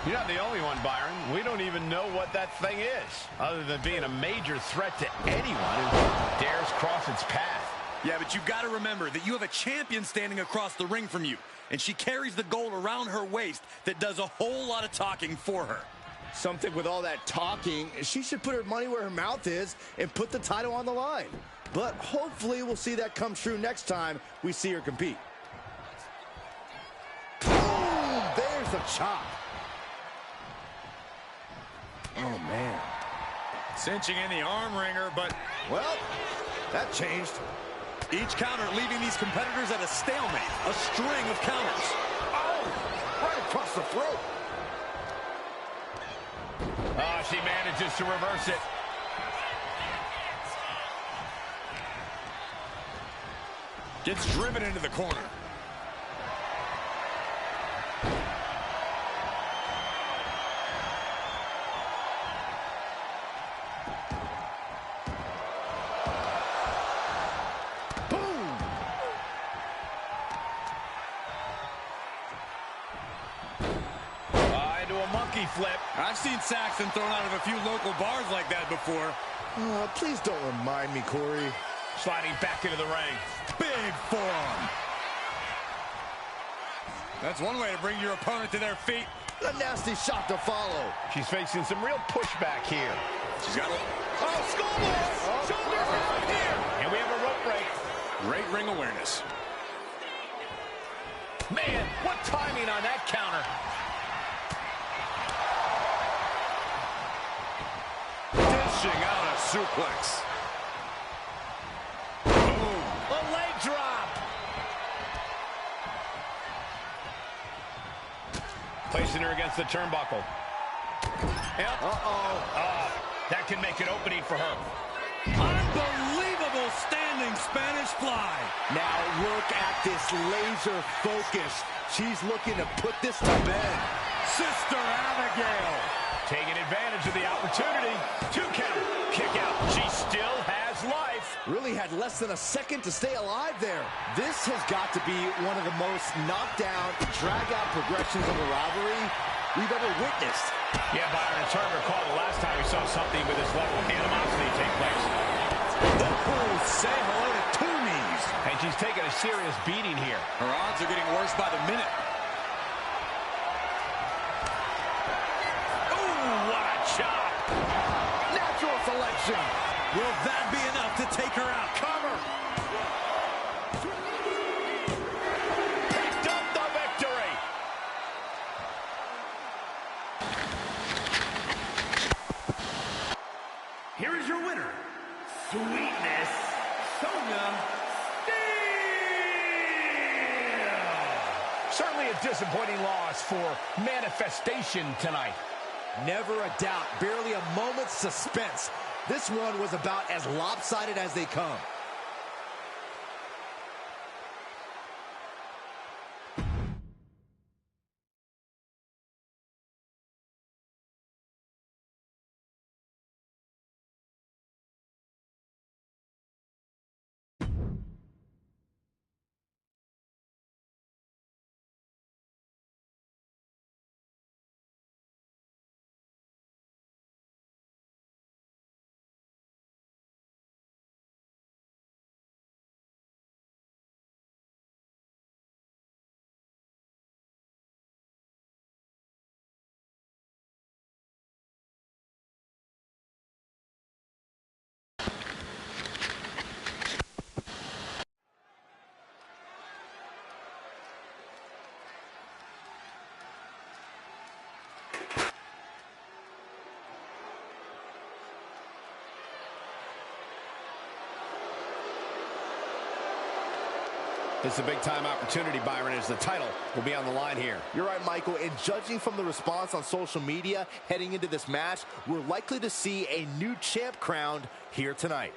You're not the only one, Byron. We don't even know what that thing is, other than being a major threat to anyone who dares cross its path. Yeah, but you got to remember that you have a champion standing across the ring from you, and she carries the gold around her waist that does a whole lot of talking for her. Something with all that talking, she should put her money where her mouth is and put the title on the line. But hopefully we'll see that come true next time we see her compete. Boom! There's a chop. Oh, man. Cinching in the arm wringer, but... well, that changed. Each counter leaving these competitors at a stalemate. A string of counters. Oh! Right across the throat. Oh, she manages to reverse it. Gets driven into the corner. Flip. I've seen Saxton thrown out of a few local bars like that before. Please don't remind me, Corey. Sliding back into the ring. Big forearm. That's one way to bring your opponent to their feet. A nasty shot to follow. She's facing some real pushback here. She's got a... oh, skullboard! Shoulders down here! And we have a rope break. Great ring awareness. Man, what timing on that counter. Out a suplex. Boom. A leg drop. Placing her against the turnbuckle. Yep. That can make an opening for her. Unbelievable standing Spanish fly. Now look at this laser focus. She's looking to put this to bed. Sister Abigail. Taking advantage of the opportunity. 2 count. Kick out. She still has life. Really had less than a second to stay alive there. This has got to be one of the most knockdown, drag-out progressions of a rivalry we've ever witnessed. Yeah, Byron, it's hard to recall the last time we saw something with this level of animosity take place. Oh, say hello to 2 knees. And she's taking a serious beating here. Her odds are getting worse by the minute. Selection. Will that be enough to take her out? Cover. Picked up the victory. Here is your winner, Sweetness Sonia Steel. Certainly a disappointing loss for Manifestation tonight. Never a doubt, barely a moment's suspense. This one was about as lopsided as they come. This is a big-time opportunity, Byron, as the title will be on the line here. You're right, Michael, and judging from the response on social media heading into this match, we're likely to see a new champ crowned here tonight.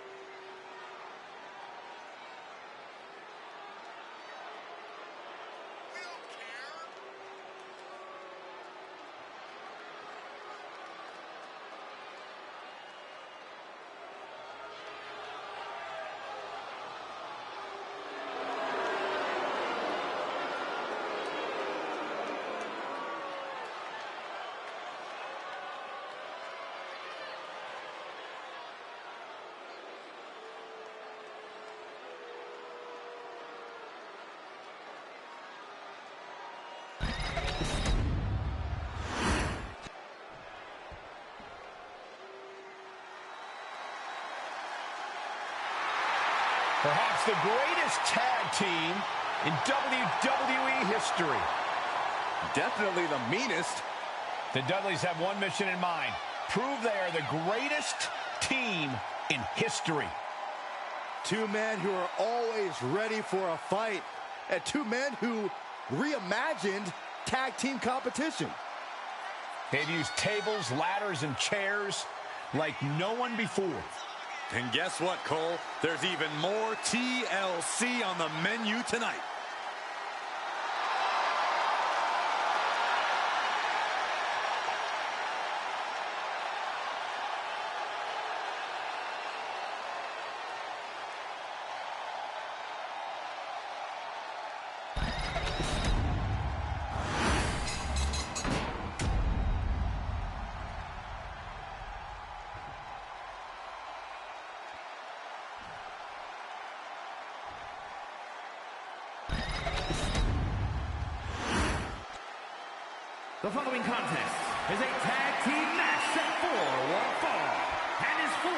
Perhaps the greatest tag team in WWE history. Definitely the meanest. The Dudleys have one mission in mind. Prove they are the greatest team in history. Two men who are always ready for a fight. And two men who reimagined tag team competition. They've used tables, ladders, and chairs like no one before. And guess what, Cole? There's even more TLC on the menu tonight. The following contest is a tag team match set for one fall and is for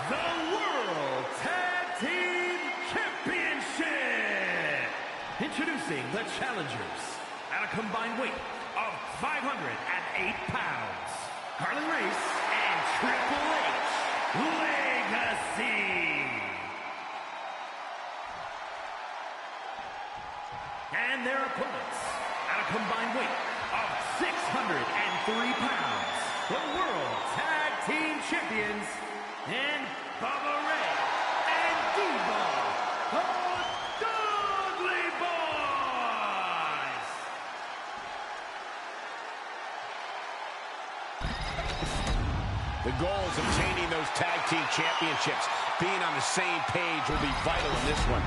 the World Tag Team Championship. Introducing the challengers at a combined weight of 508 pounds, Harley Race and Triple H Legacy. And their opponents at a combined weight of 603 pounds, the World Tag Team Champions, and Bubba Ray and Diva, the Dudley Boys. The goals of obtaining those tag team championships, being on the same page, will be vital in this one.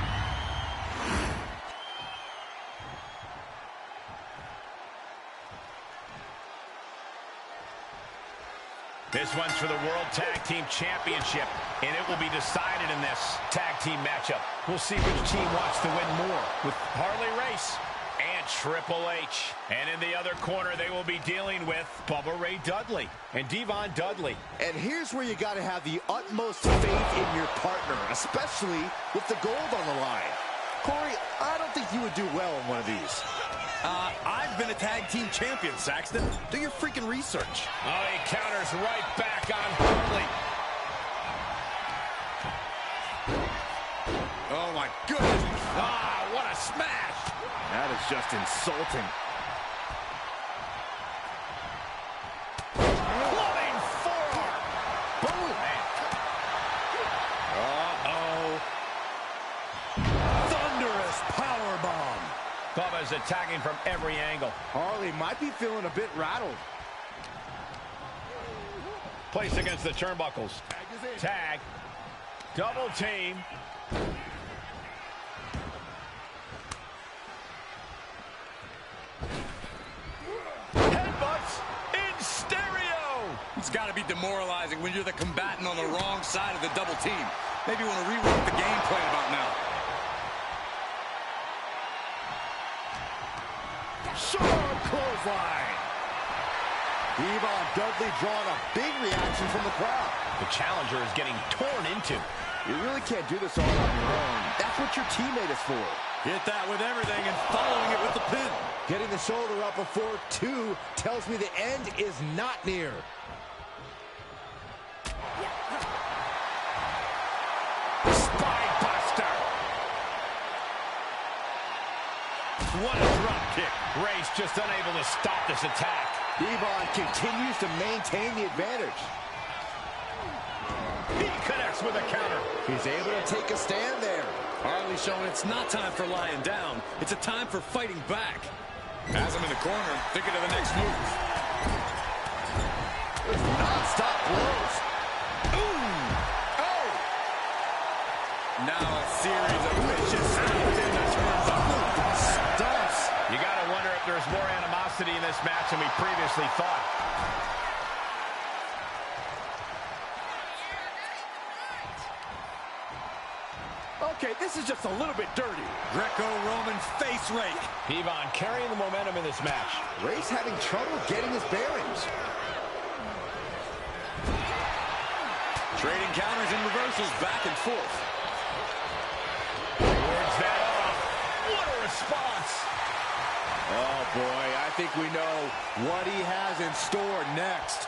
This one's for the World Tag Team Championship, and it will be decided in this tag team matchup. We'll see which team wants to win more, with Harley Race and Triple H. And in the other corner, they will be dealing with Bubba Ray Dudley and Devon Dudley. And here's where you got to have the utmost faith in your partner, especially with the gold on the line. Corey, I don't think you would do well in one of these. I've been a tag team champion, Saxton. Do your freaking research. Oh, he counters right back on Harley. Oh, my goodness. Ah, what a smash. That is just insulting. Clubbing forearm. Boom. Uh-oh. Thunderous powerbomb. Bubba's attacking from every angle. Harley might be feeling a bit rattled. Placed against the turnbuckles. Tag. Double team. Headbutts in stereo. It's got to be demoralizing when you're the combatant on the wrong side of the double team. Maybe you want to rework the game plan about now. Sharp clothesline. Devon Dudley drawing a big reaction from the crowd. The challenger is getting torn into. You really can't do this all on your own. That's what your teammate is for. Hit that with everything and following it with the pin. Getting the shoulder up before two tells me the end is not near. Spine buster. What a drop kick. Race just unable to stop this attack. Devon continues to maintain the advantage. He connects with a counter. He's able to take a stand there. Harley showing it's not time for lying down. It's a time for fighting back. Has him in the corner, thinking of the next move. Non-stop blows. Oh! Now a series of vicious hits in the turnbuckle. Stunts. You got to wonder if there's more animosity in this match than we previously thought. Okay, this is just a little bit dirty. Greco-Roman face rake. Devon carrying the momentum in this match. Race having trouble getting his bearings. Trading counters and reversals back and forth. response. Oh, boy, I think we know what he has in store next.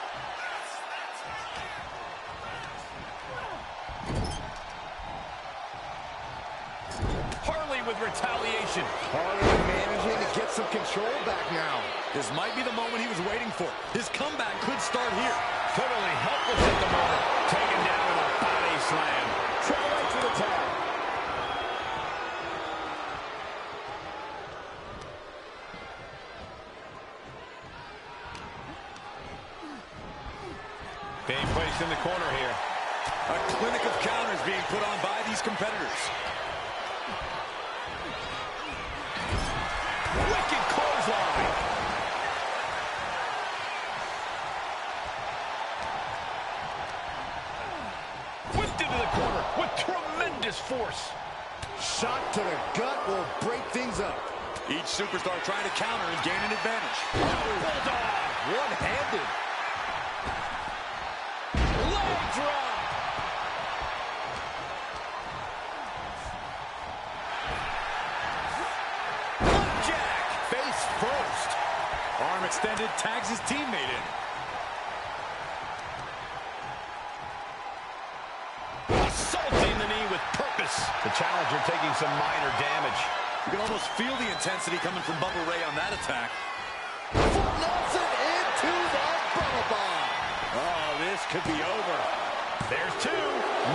Harley with retaliation. Harley managing to get some control back now. This might be the moment he was waiting for. His comeback could start here. Totally helpless at the moment. Taken down with a body slam. Triple H with a tag. Being placed in the corner here. A clinic of counters being put on by these competitors. Wicked clothesline. Whipped into the corner with tremendous force. Shot to the gut will break things up. Each superstar trying to counter and gain an advantage. Bulldog. One-handed. Leg drop. Jack, face first. Arm extended, tags his teammate in. Assaulting the knee with purpose. The challenger taking some minor damage. You can almost feel the intensity coming from Bubba Ray on that attack. Nelson into the Bubba Bomb. Oh, this could be over. There's two.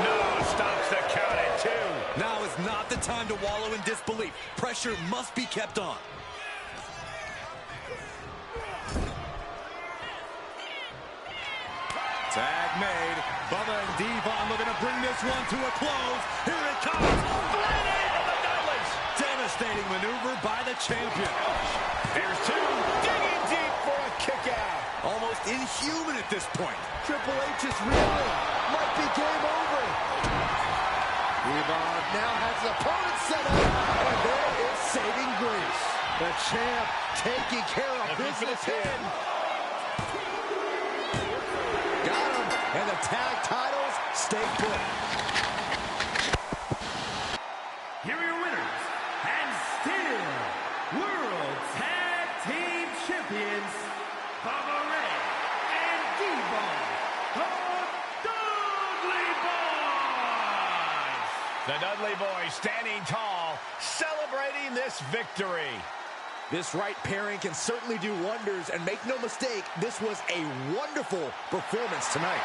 No, stops the count at two. Now is not the time to wallow in disbelief. Pressure must be kept on. Tag made. Bubba and Devon looking to bring this one to a close. Here it comes. Flying from the Dudleys. Devastating maneuver by the champion. Here's two. Digging deep for a kick out. Almost inhuman at this point. Triple H is reeling. Might be game over. Devon now has his opponent set up, and there is saving grace. The champ taking care of business here. Got him. And the tag titles stay put. Here are your winners, and still World Tag Team Champions, Bubba Ray and Devon, the Dudley Boys. The Dudley Boys standing tall, celebrating this victory. This right pairing can certainly do wonders, and make no mistake, this was a wonderful performance tonight.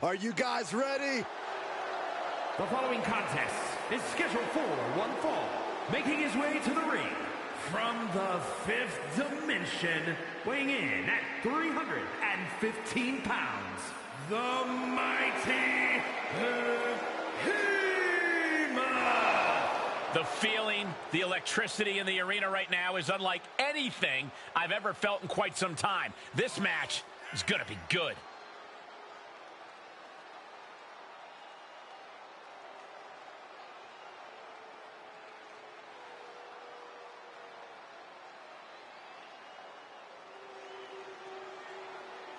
Are you guys ready? The following contest is scheduled for one fall. Making his way to the ring from the fifth dimension, weighing in at 315 pounds, the mighty Behemoth. The feeling, the electricity in the arena right now is unlike anything I've ever felt in quite some time. This match is going to be good.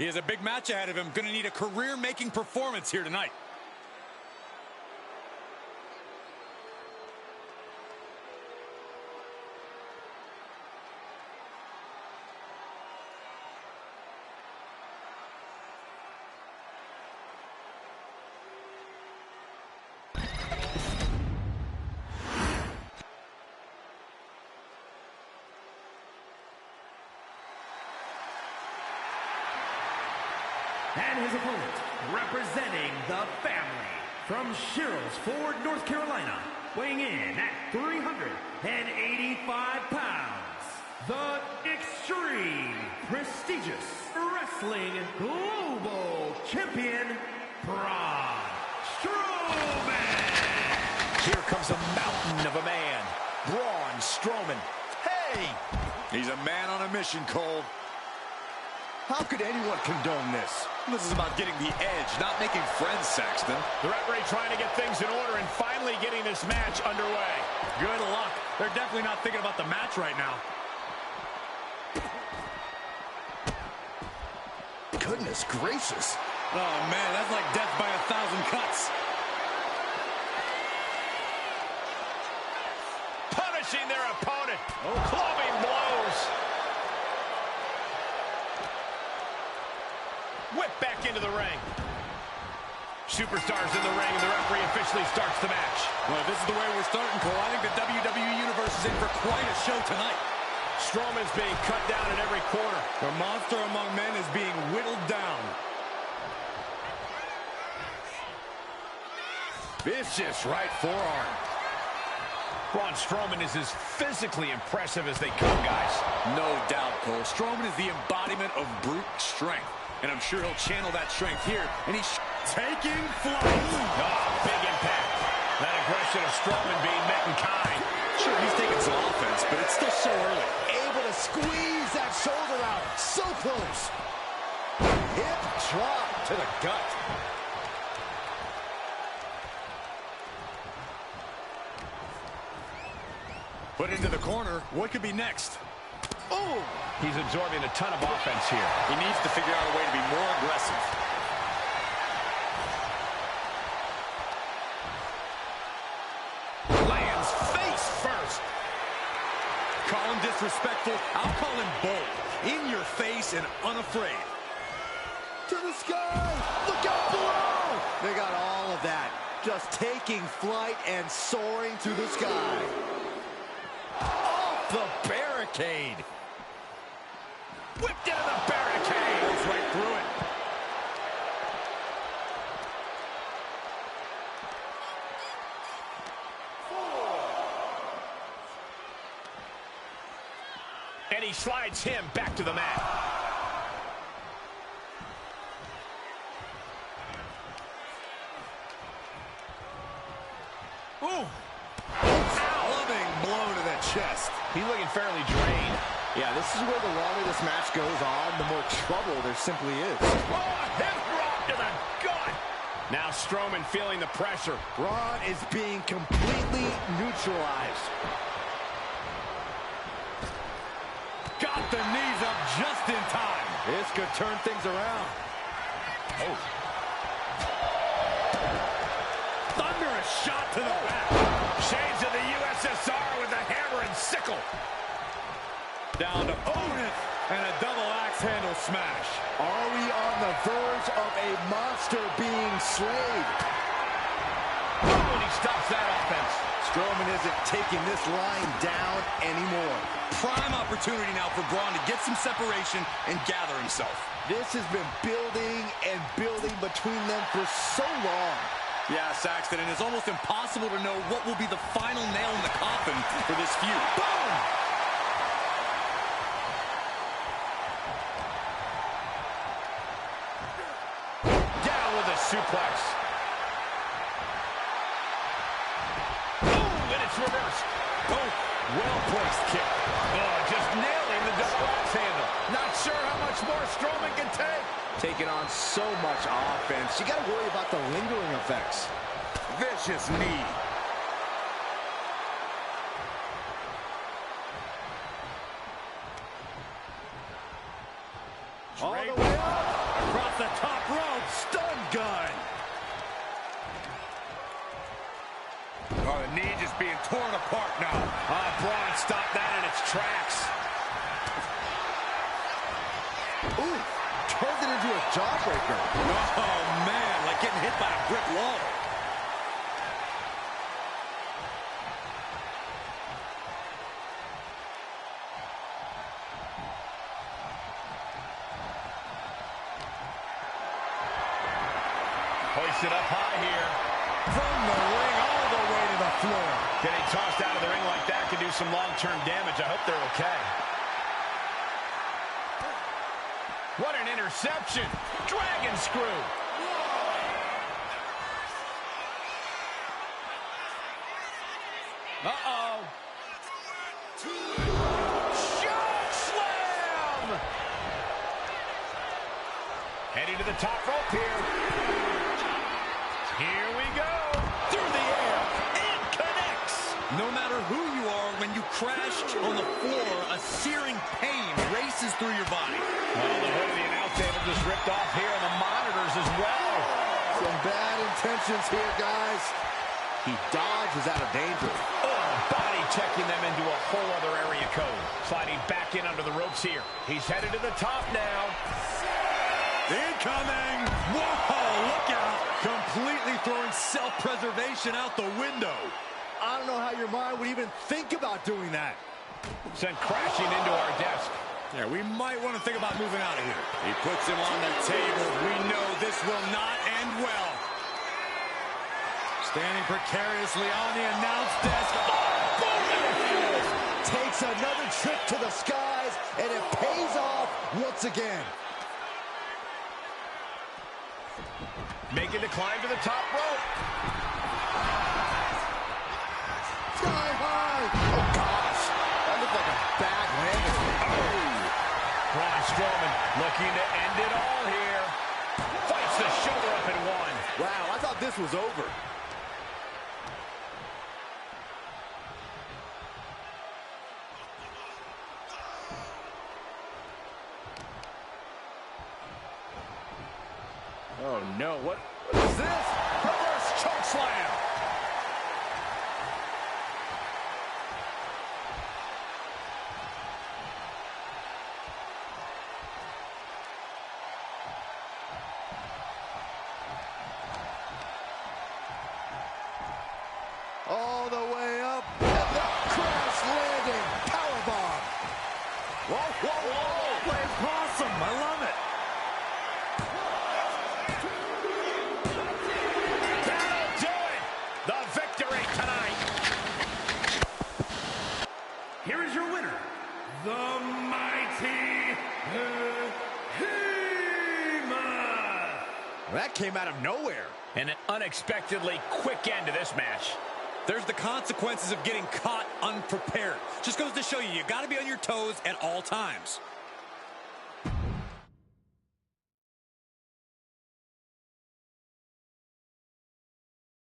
He has a big match ahead of him. Going to need a career-making performance here tonight. And his opponent, representing the family, from Ford, North Carolina, weighing in at 385 pounds, the Xtreme prestigious wrestling global champion, Braun Strowman. Here comes a mountain of a man, Braun Strowman. Hey! He's a man on a mission, Cole. How could anyone condone this? This is about getting the edge, not making friends, Saxton. The referee trying to get things in order and finally getting this match underway. Good luck. They're definitely not thinking about the match right now. Goodness gracious. Oh, man, that's like death by 1,000 cuts. Punishing their opponent. Clubbing blows. Whip back into the ring. Superstars in the ring, and the referee officially starts the match. Well, if this is the way we're starting, Cole, I think the WWE Universe is in for quite a show tonight. Strowman's being cut down at every corner. The monster among men is being whittled down. Vicious right forearm. Braun Strowman is as physically impressive as they come, guys. No doubt, Cole. Strowman is the embodiment of brute strength. And I'm sure he'll channel that strength here. And he's taking flight. Oh, big impact. That aggression of Strowman being met in kind. Sure, he's taking some offense, but it's still so early. Able to squeeze that shoulder out. So close. Hip drop to the gut. Put into the corner. What could be next? Oh! He's absorbing a ton of offense here. He needs to figure out a way to be more aggressive. Lands face first. Call him disrespectful. I'll call him bold. In your face and unafraid. To the sky! Look out below! They got all of that. Just taking flight and soaring through the sky. Off the barricade! Whipped into the barricade. Goes right through it. And he slides him back to the mat. Ooh. Loving blow to the chest. He's looking fairly drained. Yeah, this is where the longer this match goes on, the more trouble there simply is. Oh, hip drop to the gut. Now Strowman feeling the pressure. Braun is being completely neutralized. Got the knees up just in time. This could turn things around. Oh. Thunderous shot to the back. Shades of the USSR with a hammer and sickle. Down to opponent and a double axe handle smash. Are we on the verge of a monster being slayed? Oh, and he stops that offense. Strowman isn't taking this line down anymore. Prime opportunity now for Braun to get some separation and gather himself. This has been building and building between them for so long. Yeah, Saxton, and it's almost impossible to know what will be the final nail in the coffin for this feud. Boom! Down with a suplex. Oh, and it's reversed. Oh, well-placed kick. Oh, just nailing the double axe handle. Not sure how much more Strowman can take. Taking on so much offense. You got to worry about the lingering effects. Vicious knee. All the way up. being torn apart now. Braun stopped that in its tracks. Ooh, turned it into a jawbreaker. Oh, man, like getting hit by a brick wall. Hoisted up high here. From the ring all the way to the floor. Getting tossed out of the ring like that can do some long-term damage. I hope they're okay. What an interception. Dragon screw. Uh-oh. Choke slam. Heading to the top rope here. Here we go. Through the air. And connects. No matter who you are, when you crash on the floor, a searing pain races through your body. Well, the hood of the announce table just ripped off here, and the monitors as well. Some bad intentions here, guys. He dodges out of danger. Oh, body checking them into a whole other area code. Sliding back in under the ropes here. He's headed to the top now. Incoming! Whoa, look out! Completely throwing self-preservation out the window. I don't know how your mind would even think about doing that. Sent crashing into our desk. Yeah, we might want to think about moving out of here. He puts him on the table. We know this will not end well. Standing precariously on the announce desk. Takes another trip to the skies, and it pays off once again. Making the climb to the top rope. Sky high. Oh, gosh. That looked like a bad landing. Oh. Braun Strowman looking to end it all here. Fights the shoulder up in one. Wow, I thought this was over. Oh, no. What is this? Reverse choke slam. All the way up. And the crash landing. Powerbomb. Whoa, whoa, whoa. Playing possum. I love it. That'll do it. The victory tonight. Here is your winner, the Mighty Behemoth. That came out of nowhere. And an unexpectedly quick end to this match. There's the consequences of getting caught unprepared. Just goes to show you, you got to be on your toes at all times.